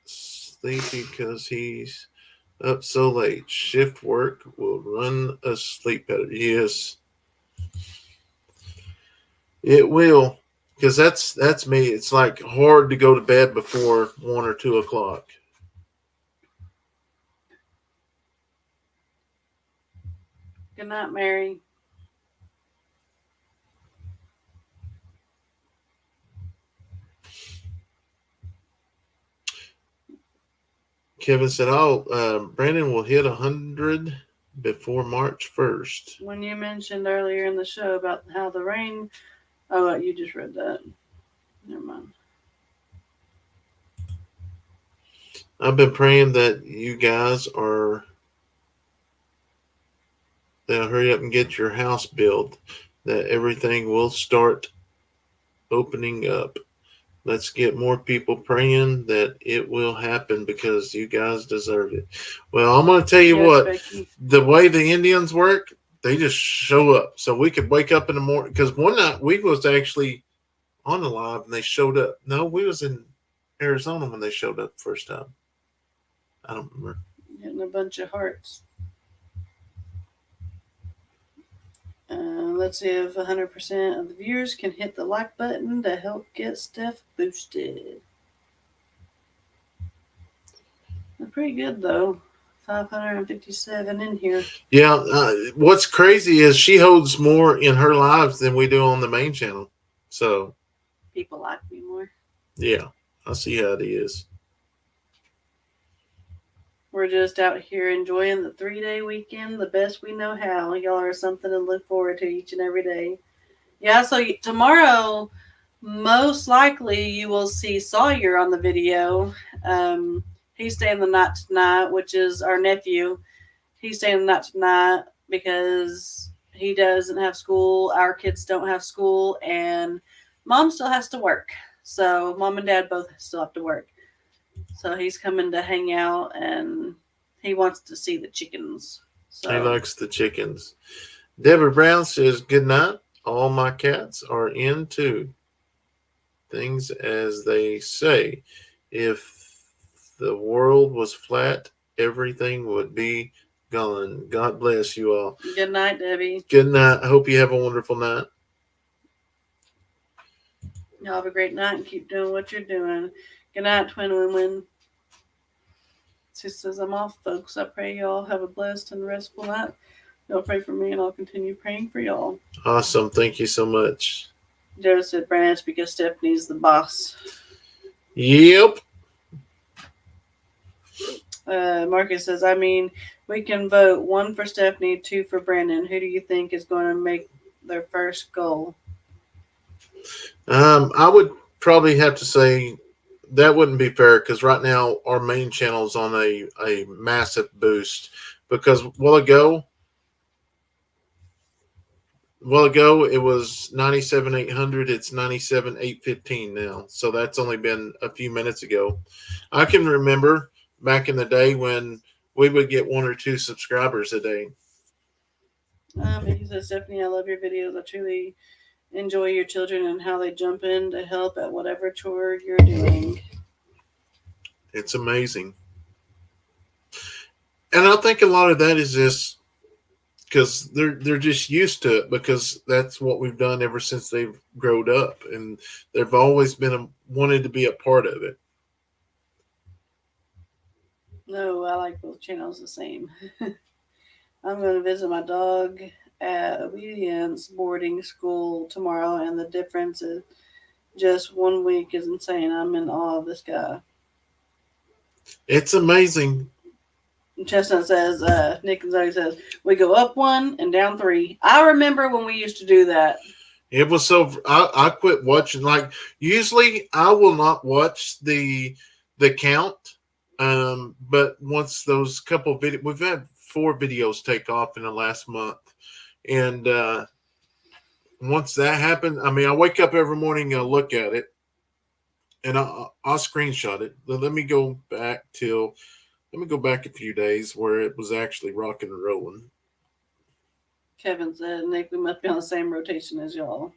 sleepy because he's up so late. Shift work will run a sleep pattern. Yes, it will, because that's me. It's like hard to go to bed before 1 or 2 o'clock.
Good night, Mary.
Kevin said, "Oh, Brandon will hit 100 before March 1st."
When you mentioned earlier in the show about how the rain, oh, you just read that. Never mind.
I've been praying that you guys they'll hurry up and get your house built, that everything will start opening up. Let's get more people praying that it will happen because you guys deserve it. Well, I'm going to tell you what,
Becky.
The way the Indians work, they just show up. So we could wake up in the morning, because one night we was actually on the live and they showed up. No, we was in Arizona when they showed up the first time. I don't remember.
Getting a bunch of hearts. Let's see if 100% of the viewers can hit the like button to help get Steph boosted. They're pretty good, though. 557 in here.
Yeah. What's crazy is she holds more in her lives than we do on the main channel. So
people like me more.
Yeah, I see how it is.
We're just out here enjoying the 3-day weekend the best we know how. Y'all are something to look forward to each and every day. Yeah, so tomorrow, most likely you will see Sawyer on the video. He's staying the night tonight, which is our nephew. He's staying the night tonight because he doesn't have school. Our kids don't have school, and Mom still has to work. So Mom and Dad both still have to work. So he's coming to hang out, and he wants to see the chickens. So.
He likes the chickens. Deborah Brown says, "Good night. All my cats are into things as they say. If the world was flat, everything would be gone. God bless you all."
Good night, Debbie.
Good night. I hope you have a wonderful night.
Y'all have a great night and keep doing what you're doing. Good night, Twin Win-Win. She says, "I'm off, folks. I pray y'all have a blessed and restful night. Y'all pray for me, and I'll continue praying for y'all."
Awesome. Thank you so much.
Joe said, "Branch, because Stephanie's the boss."
Yep.
Marcus says, "I mean, we can vote 1 for Stephanie, 2 for Brandon. Who do you think is going to make their first goal?"
I would probably have to say that wouldn't be fair, because right now our main channel is on a massive boost. Because a while ago, while ago it was 97,800. It's 97,815 now. So that's only been a few minutes ago. I can remember back in the day when we would get one or two subscribers a day.
He says, Stephanie, I love your videos. I truly enjoy your children and how they jump in to help at whatever chore you're doing.
It's amazing. And I think a lot of that is just because they're just used to it because that's what we've done ever since they've grown up, and they've always wanted to be a part of it.
No, I like both channels the same. I'm going to visit my dog at obedience boarding school tomorrow, and the difference is just 1 week is insane. I'm in awe of this guy.
It's amazing.
Chestnut says, Nick and Zoe says, we go up one and down three. I remember when we used to do that.
It was so I quit watching. Like usually I will not watch the count. But once those couple videos, we've had 4 videos take off in the last month, and once that happened, I mean, I wake up every morning and I look at it, and I'll screenshot it. Let me go back a few days where it was actually rocking and rolling.
Kevin said, Nick, we must be on the same rotation as y'all.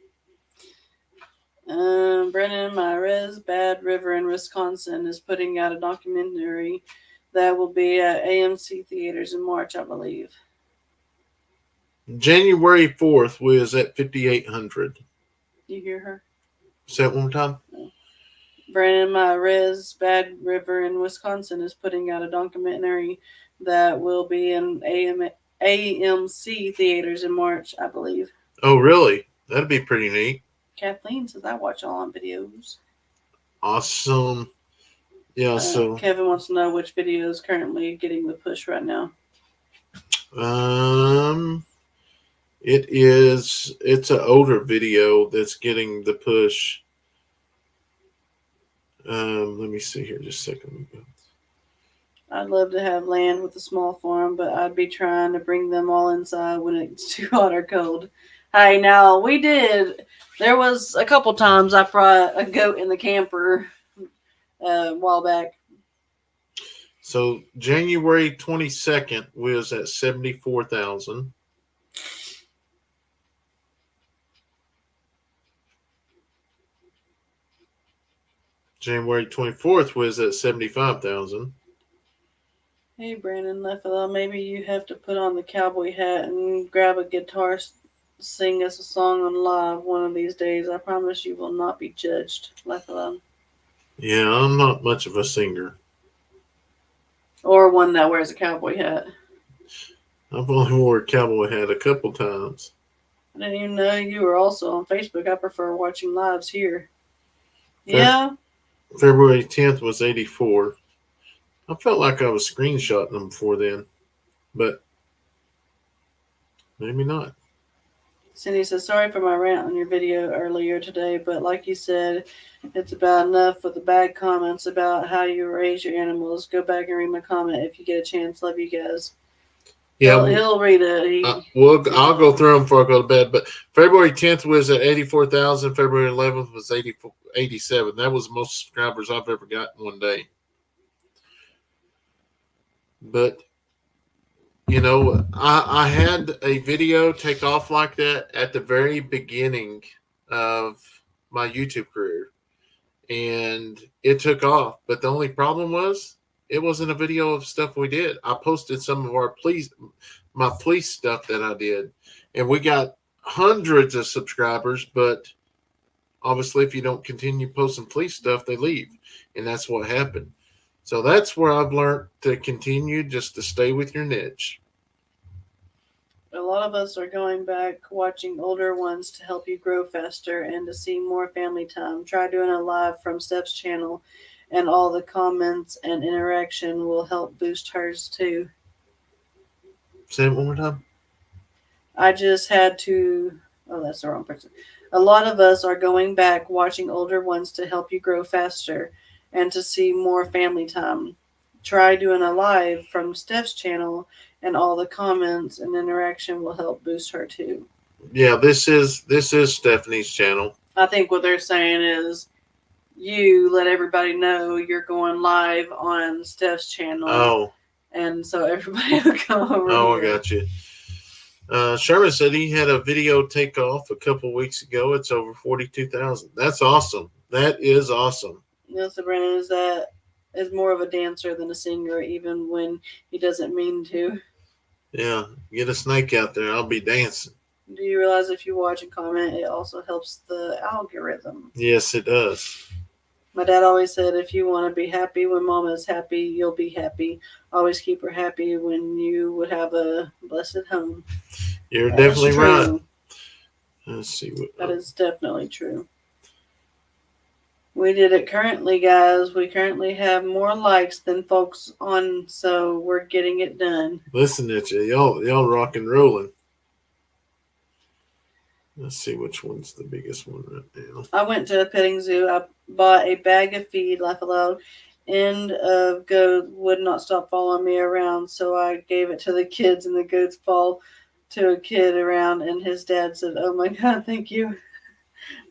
Brennan Myres, Bad River in Wisconsin, is putting out a documentary that will be at AMC theaters in March, I believe.
January 4th was at 5,800.
You hear her?
Say it one more time.
No. Brennan Myres, Bad River in Wisconsin, is putting out a documentary that will be in AMC theaters in March, I believe.
Oh, really? That'd be pretty neat.
Kathleen says, I watch all on videos.
Awesome. Yeah, so
Kevin wants to know which video is currently getting the push right now.
It's an older video that's getting the push. Let me see here just a second.
I'd love to have land with a small farm, but I'd be trying to bring them all inside when it's too hot or cold. Hey, now we did. There was a couple times I brought a goat in the camper a while back.
So January 22nd was at 74,000. January 24th was at 75,000.
Hey, Brandon Leffela, maybe you have to put on the cowboy hat and grab a guitar, sing us a song on live one of these days. I promise you will not be judged, Leffela.
Yeah, I'm not much of a singer.
Or one that wears a cowboy hat.
I've only wore a cowboy hat a couple times.
I didn't even know you were also on Facebook. I prefer watching lives here. Yeah.
February 10th was 84. I felt like I was screenshotting them before then, but maybe not.
Cindy says, sorry for my rant on your video earlier today, but like you said, it's about enough with the bad comments about how you raise your animals. Go back and read my comment if you get a chance. Love you guys. Yeah, he'll read it.
I'll go through them before I go to bed. But February 10th was at 84,000. February 11th was 87. That was the most subscribers I've ever got in one day. But, you know, I had a video take off like that at the very beginning of my YouTube career. And it took off. But the only problem was it wasn't a video of stuff we did. I posted some of my police stuff that I did. And we got hundreds of subscribers. But obviously, if you don't continue posting police stuff, they leave. And that's what happened. So that's where I've learned to continue just to stay with your niche.
A lot of us are going back watching older ones to help you grow faster and to see more family time. Try doing a live from Steph's channel, and all the comments and interaction will help boost hers too.
Say it one more time.
I just had to. Oh, that's the wrong person. A lot of us are going back watching older ones to help you grow faster and to see more family time. Try doing a live from Steph's channel, and all the comments and interaction will help boost her too.
Yeah, this is Stephanie's channel.
I think what they're saying is you let everybody know you're going live on Steph's channel,
Oh,
and so everybody will come over
oh, I
here.
got you. Sherman said he had a video take off a couple weeks ago. It's over 42,000. That's awesome. That is awesome.
Mr. Brandon is more of a dancer than a singer, even when he doesn't mean to.
Yeah, get a snake out there. I'll be dancing.
Do you realize if you watch and comment, it also helps the algorithm?
Yes, it does.
My dad always said, if you want to be happy when mama is happy, you'll be happy. Always keep her happy when you would have a blessed home.
You're
That is
definitely right.
true.
Let's see what.
That is definitely true. We did it currently, guys. We currently have more likes than folks on, so we're getting it done.
Listen at you, y'all rock and rolling. Let's see which one's the biggest one right now.
I went to a petting zoo. I bought a bag of feed, laugh aloud. End of goat would not stop following me around, so I gave it to the kids, and the goats fall to a kid around, and his dad said, "Oh my God, thank you."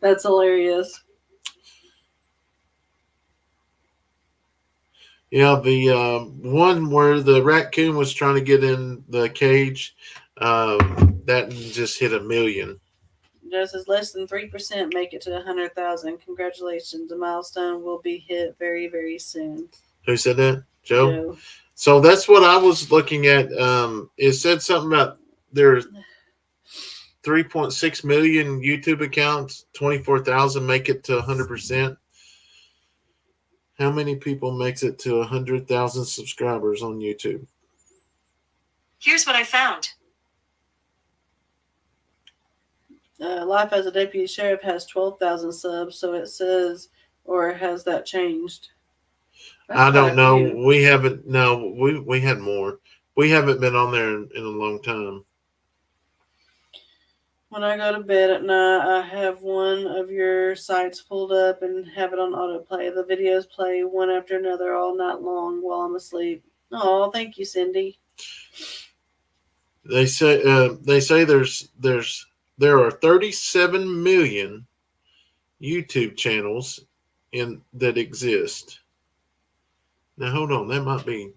That's hilarious.
Yeah, the one where the raccoon was trying to get in the cage, that just hit 1 million.
Just as less than 3% make it to 100,000. Congratulations, the milestone will be hit very, very soon.
Who said that? Joe?
Joe.
So that's what I was looking at. It said something about there's 3.6 million YouTube accounts, 24,000 make it to 100%. How many people makes it to 100,000 subscribers on YouTube?
Here's what I found.
Life as a deputy sheriff has 12,000 subs, so it says, or has that changed? That's
I don't know.
few.
We haven't. No, we had more. We haven't been on there in a long time.
When I go to bed at night, I have one of your sites pulled up and have it on autoplay. The videos play one after another all night long while I'm asleep. Oh, thank you, Cindy.
They say there are 37 million YouTube channels in that exist. Now hold on, that might be,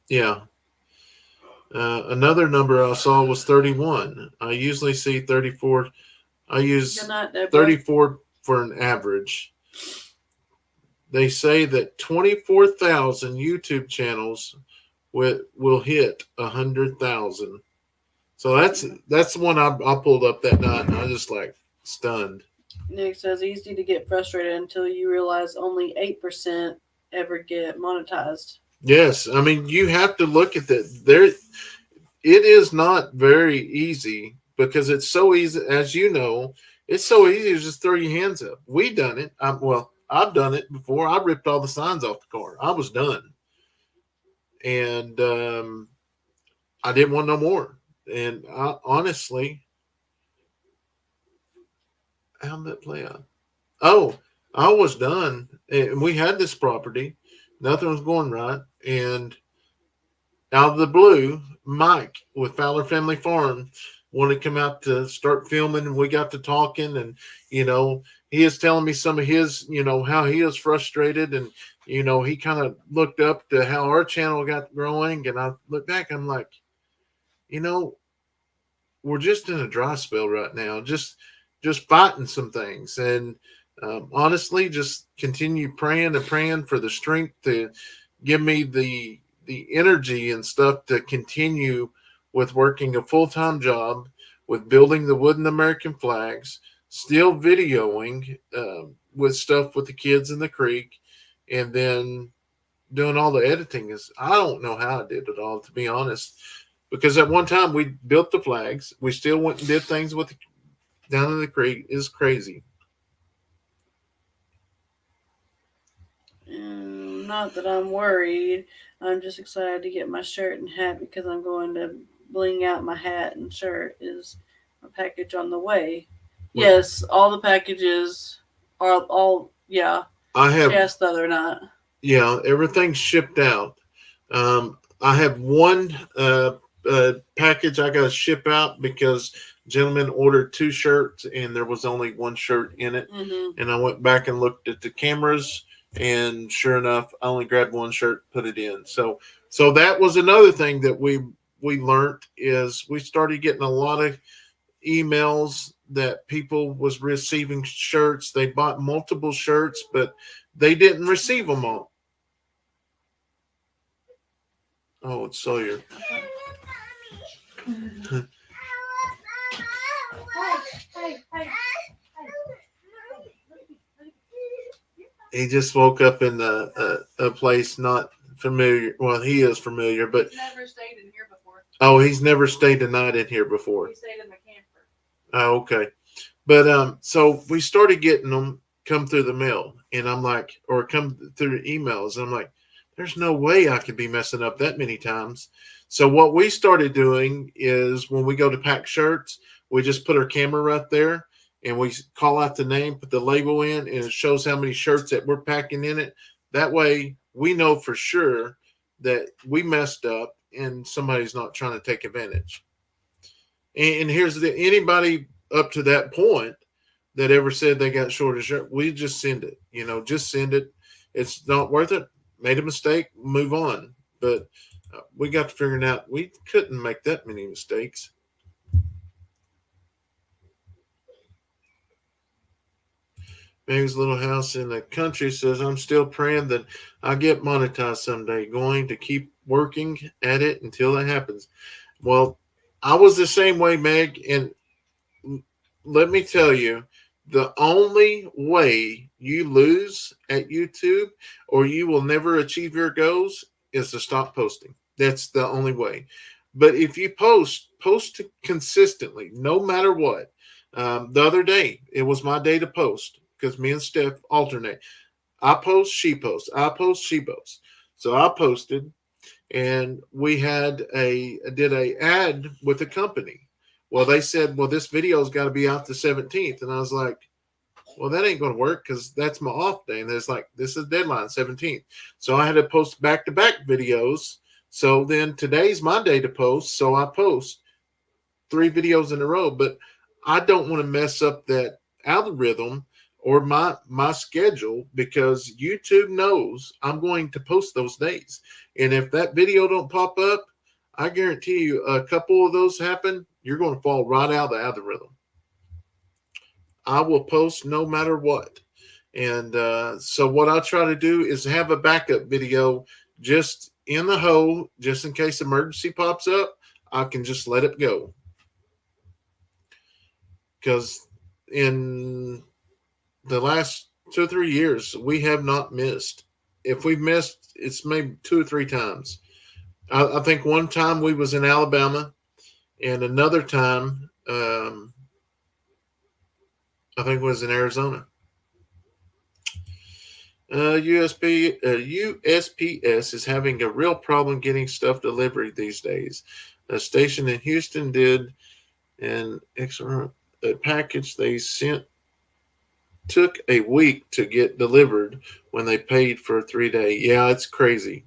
yeah. Another number I saw was 31. I usually see 34. I use
Good night, Deborah.
34 for an average. They say that 24,000 YouTube channels will hit 100,000. So that's the one I pulled up that night, and I just like stunned.
Nick says easy to get frustrated until you realize only 8% ever get monetized.
Yes, I mean you have to look at that. There, it is not very easy because it's so easy, as you know. It's so easy to just throw your hands up. We done it. I've done it before. I ripped all the signs off the car. I was done, and I didn't want no more. And I, honestly, how did that play out? Oh, I was done, and we had this property. Nothing was going right, and out of the blue, Mike with Fowler Family Farm wanted to come out to start filming, and we got to talking, and he is telling me some of his, how he is frustrated, and he kind of looked up to how our channel got growing, and I look back, I'm like, we're just in a dry spell right now, just fighting some things, and honestly, just continue praying and praying for the strength to give me the energy and stuff to continue with working a full-time job, with building the wooden American flags, still videoing with stuff with the kids in the creek, and then doing all the editing. Is I don't know how I did it all, to be honest, because at one time we built the flags, we still went and did things with down in the creek. Is crazy.
Not that I'm worried. I'm just excited to get my shirt and hat because I'm going to bling out my hat and shirt. Is a package on the way?
What?
Yes, all the packages are all. Yeah,
I have.
yes, the other night.
Yeah, everything's shipped out. I have one package I got to ship out because gentleman ordered 2 shirts and there was only 1 shirt in it.
Mm-hmm.
And I went back and looked at the cameras, and sure enough, I only grabbed 1 shirt, put it in. So that was another thing that we learned is we started getting a lot of emails that people was receiving shirts. They bought multiple shirts, but they didn't receive them all. Oh, it's Sawyer. He just woke up in a place not familiar. Well, he is familiar, but
He's never stayed in here before.
oh, he's never stayed a night in here before.
He stayed in the camper.
Oh, okay. But so we started getting them come through the mail, and I'm like, or come through emails, and I'm like, there's no way I could be messing up that many times. So what we started doing is when we go to pack shirts, we just put our camera right there, and we call out the name, put the label in, and it shows how many shirts that we're packing in it. That way, we know for sure that we messed up, and somebody's not trying to take advantage. And here's anybody up to that point that ever said they got short of shirt, we just send it. Just send it. It's not worth it. Made a mistake, move on. But we got to figuring out we couldn't make that many mistakes. Meg's little house in the country says, I'm still praying that I get monetized someday. Going to keep working at it until that happens. Well, I was the same way, Meg, and let me tell you, the only way you lose at YouTube or you will never achieve your goals is to stop posting. That's the only way. But if you post consistently, no matter what. The other day, it was my day to post because me and Steph alternate. I post, she posts. I post, she posts. So I posted, and we did a ad with the company. Well, they said, well, this video's got to be out the 17th. And I was like, well, that ain't going to work because that's my off day. And there's like, this is deadline 17th. So I had to post back-to-back videos. So then today's my day to post. So I post 3 videos in a row. But I don't want to mess up that algorithm or my schedule because YouTube knows I'm going to post those days. And if that video don't pop up, I guarantee you a couple of those happen, you're going to fall right out of the algorithm. I will post no matter what. And so what I try to do is have a backup video just in the hole, just in case emergency pops up, I can just let it go. Because in the last 2 or 3 years, we have not missed. If we've missed, it's maybe 2 or 3 times. I think one time we was in Alabama, and another time I think it was in Arizona. USPS is having a real problem getting stuff delivered these days. A station in Houston did a package they sent took a week to get delivered when they paid for a 3-day. Yeah, it's crazy.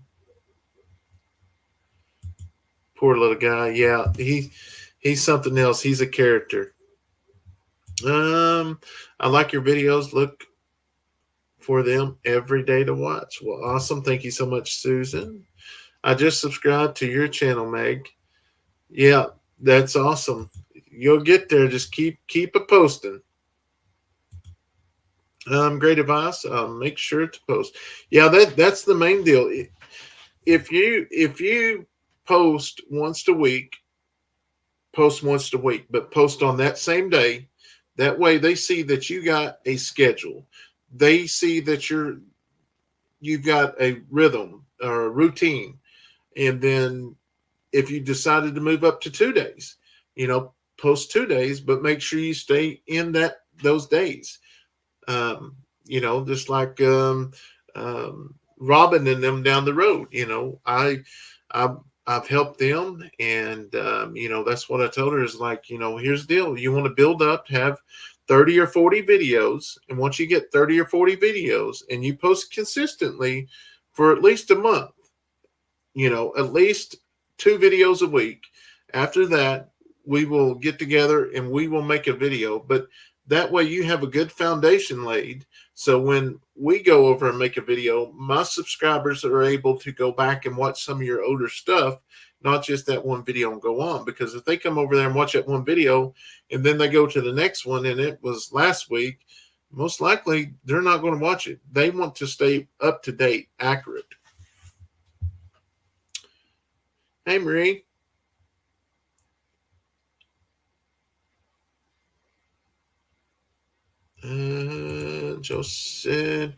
Poor little guy. Yeah, he's something else. He's a character. I like your videos. Look for them every day to watch. Well, awesome. Thank you so much, Susan. I just subscribed to your channel, Meg. Yeah, that's awesome. You'll get there. Just keep it posting. Great advice. Make sure to post. Yeah, that's the main deal. If you post once a week, but post on that same day. That way they see that you got a schedule. They see that you've got a rhythm or a routine. And then if you decided to move up to 2 days, post 2 days, but make sure you stay in those days. Just like Robin and them down the road. I've helped them, and that's what I told her is like, here's the deal. You want to build up, have 30 or 40 videos, and once you get 30 or 40 videos, and you post consistently for at least a month, at least 2 videos a week, After that, we will get together and we will make a video. But that way you have a good foundation laid. So when we go over and make a video, my subscribers are able to go back and watch some of your older stuff, not just that one video and go on. Because if they come over there and watch that one video and then they go to the next one and it was last week, most likely they're not going to watch it. They want to stay up to date, accurate. Hey, Marie. Joe said,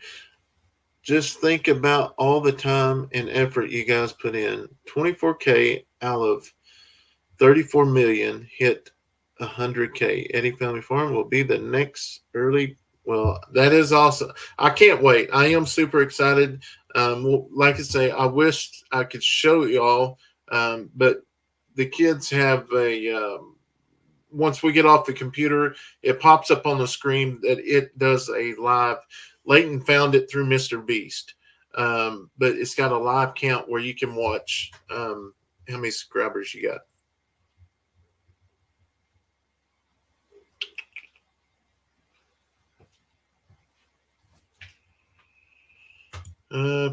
just think about all the time and effort you guys put in. 24K out of 34 million hit 100K. Eddy Family Farm will be the next early. Well, that is awesome. I can't wait. I am super excited. Like I say, I wish I could show y'all, but the kids have a once we get off the computer, it pops up on the screen that it does a live. Leighton found it through Mr. Beast, but it's got a live count where you can watch how many subscribers you got.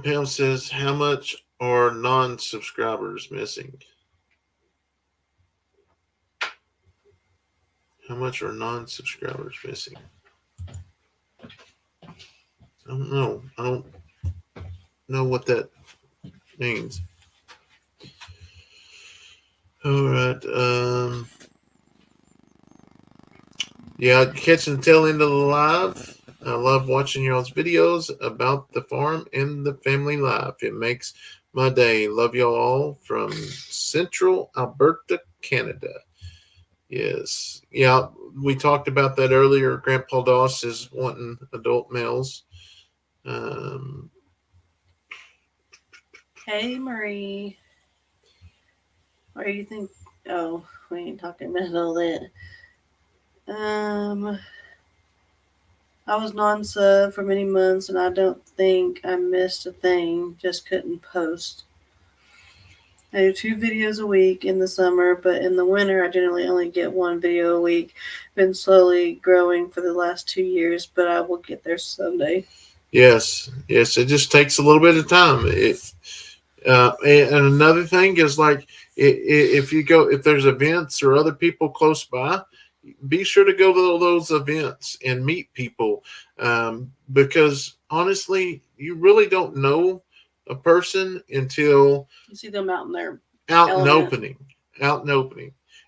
Pam says, how much are non-subscribers missing? How much are non-subscribers missing? I don't know. I don't know what that means. All right. Yeah, catching the tail end of the live. I love watching y'all's videos about the farm and the family life. It makes my day. Love y'all all from Central Alberta, Canada. Yes. Yeah, we talked about that earlier. Grandpa Doss is wanting adult males.
Hey, Marie. What do you think? Oh, we ain't talking about all that. I was non-sub for many months, and I don't think I missed a thing. Just couldn't post. I do 2 videos a week in the summer, but in the winter, I generally only get 1 video a week. Been slowly growing for the last 2 years, but I will get there someday.
Yes. It just takes a little bit of time. And another thing is, like, if there's events or other people close by, be sure to go to those events and meet people, because honestly, you really don't know a person until
you see them out in their
out and opening.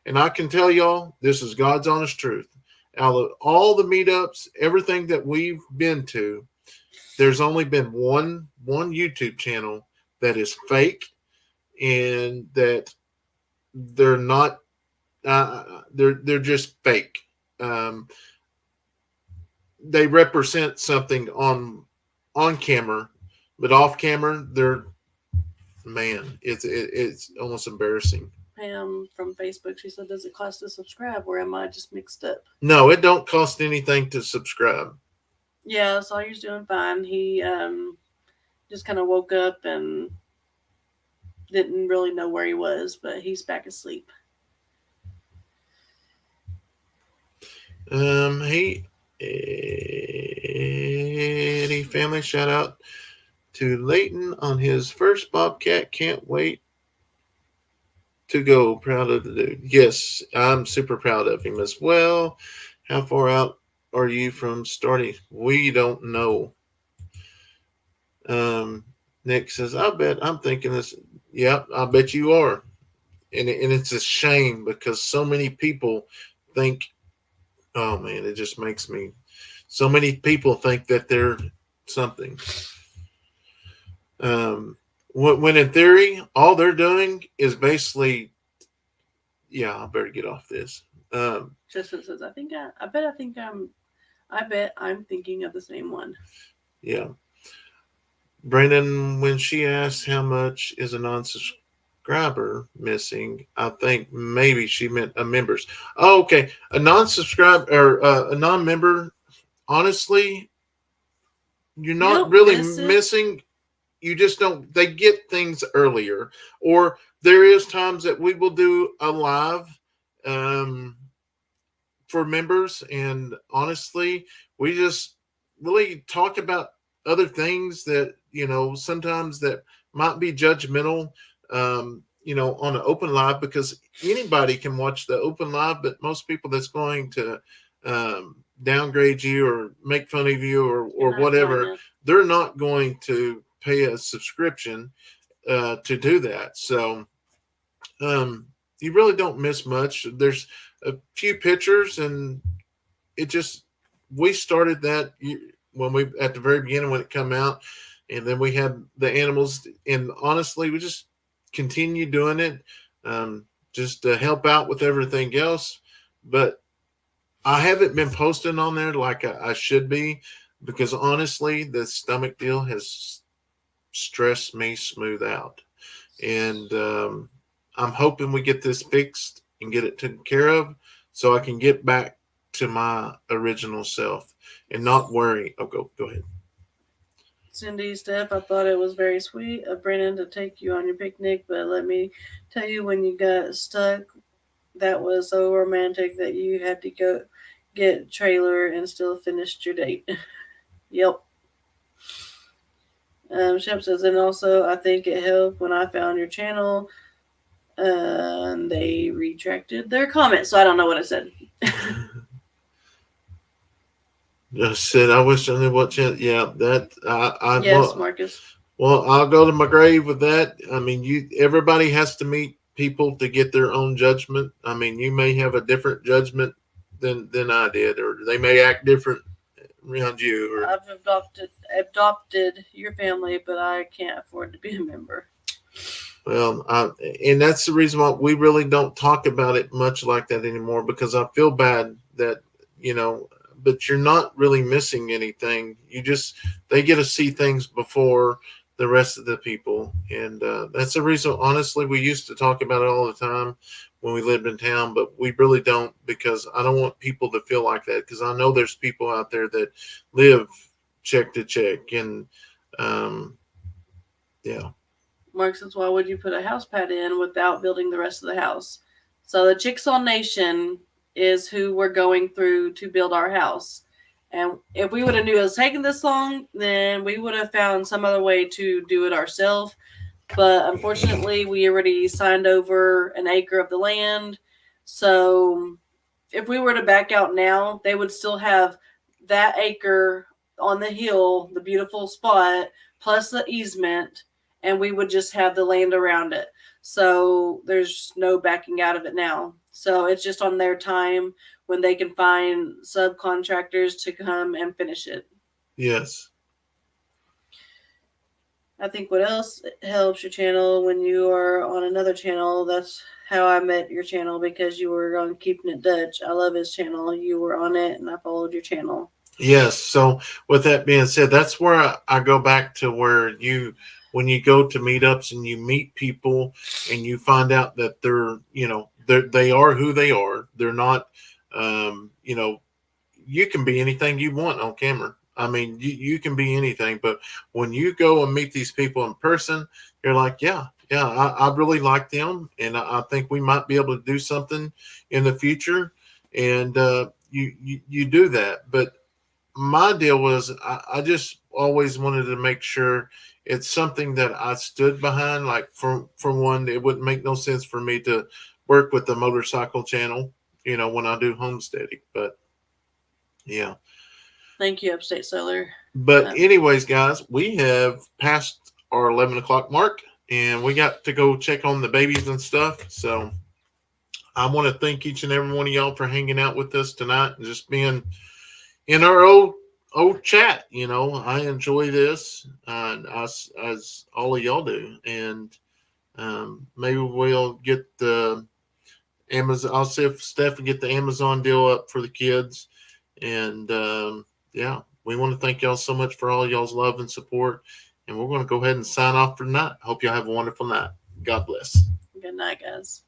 And I can tell y'all, this is God's honest truth. Out of all the meetups, everything that we've been to, there's only been one YouTube channel that is fake, and that they're not. They're just fake. They represent something on camera, but off camera, it's almost embarrassing.
Pam from Facebook, she said, "Does it cost to subscribe, or am I just mixed up?"
No, it don't cost anything to subscribe.
Yeah, Sawyer's doing fine. He just kind of woke up and didn't really know where he was, but he's back asleep.
Hey, Eddy family, shout out to Leighton on his first Bobcat. Can't wait to go. Proud of the dude. Yes, I'm super proud of him as well. How far out are you from starting? We don't know. Nick says, I bet I'm thinking this. Yep, I bet you are. And it's a shame because so many people think, oh man, it just makes me. So many people think that they're something. When in theory, all they're doing is basically, yeah, I better get off this.
Justin says, I bet I'm thinking of the same one.
Yeah. Brandon, when she asked how much is a non-subscriber missing, I think maybe she meant a members. Oh, okay. A non-subscriber or a non-member, honestly, you're not really missing. you just don't. They get things earlier, or there is times that we will do a live. Um, for members, and honestly we just really talk about other things that sometimes that might be judgmental, on an open live, because anybody can watch the open live, but most people that's going to downgrade you or make fun of you
You're
or
not going
whatever,
to.
they're not going to pay a subscription to do that. So um, you really don't miss much. There's a few pictures, and it just we started that when we at the very beginning when it come out, and then we had the animals, and honestly, we just continue doing it, just to help out with everything else. But I haven't been posting on there like I should be, because honestly, the stomach deal has stressed me smooth out, and I'm hoping we get this fixed and get it taken care of, so I can get back to my original self and not worry. Oh, go ahead.
Cindy, Steph, I thought it was very sweet of Brennan to take you on your picnic, but let me tell you, when you got stuck, that was so romantic that you had to go get trailer and still finished your date. Yep. Shep says, and also I think it helped when I found your channel. And they retracted their comment, so I don't know what I said.
I said I wish I knew what channel. Yeah, that
Yes, Marcus.
well, I'll go to my grave with that. I mean, everybody has to meet people to get their own judgment. I mean, you may have a different judgment than I did, or they may act different around you. Or
I've adopted your family, but I can't afford to be a member.
well, and that's the reason why we really don't talk about it much like that anymore, because I feel bad that you know. But you're not really missing anything. They get to see things before the rest of the people, and that's the reason. Honestly, we used to talk about it all the time when we lived in town, but we really don't, because I don't want people to feel like that, because I know there's people out there that live check to check, and um, yeah.
Mark says, why would you put a house pad in without building the rest of the house? So the Chickasaw Nation is who we're going through to build our house. And if we would have knew it was taking this long, then we would have found some other way to do it ourselves. But unfortunately, we already signed over an acre of the land. So if we were to back out now, they would still have that acre on the hill, the beautiful spot, plus the easement, and we would just have the land around it. So there's no backing out of it now. So it's just on their time when they can find subcontractors to come and finish it.
Yes.
I think what else helps your channel when you are on another channel, that's how I met your channel, because you were on Keeping It Dutch. I love his channel. You were on it and I followed your channel.
Yes. So with that being said, that's where I go back to where when you go to meetups and you meet people and you find out that they are who they are. They're not, you can be anything you want on camera. I mean, you can be anything, but when you go and meet these people in person, you're like, I really like them, and I think we might be able to do something in the future. And you do that. But my deal was I just always wanted to make sure it's something that I stood behind. Like for one, it wouldn't make no sense for me to work with the motorcycle channel, when I do homesteading. But yeah.
Thank you, Upstate Solar.
But anyways, guys, we have passed our 11 o'clock mark, and we got to go check on the babies and stuff. So I want to thank each and every one of y'all for hanging out with us tonight and just being in our old chat. I enjoy this, as all of y'all do, and maybe we'll get the Amazon. I'll see if Steph can get the Amazon deal up for the kids, and yeah, we want to thank y'all so much for all y'all's love and support, and we're going to go ahead and sign off for tonight. Hope y'all have a wonderful night. God bless.
Good night, guys.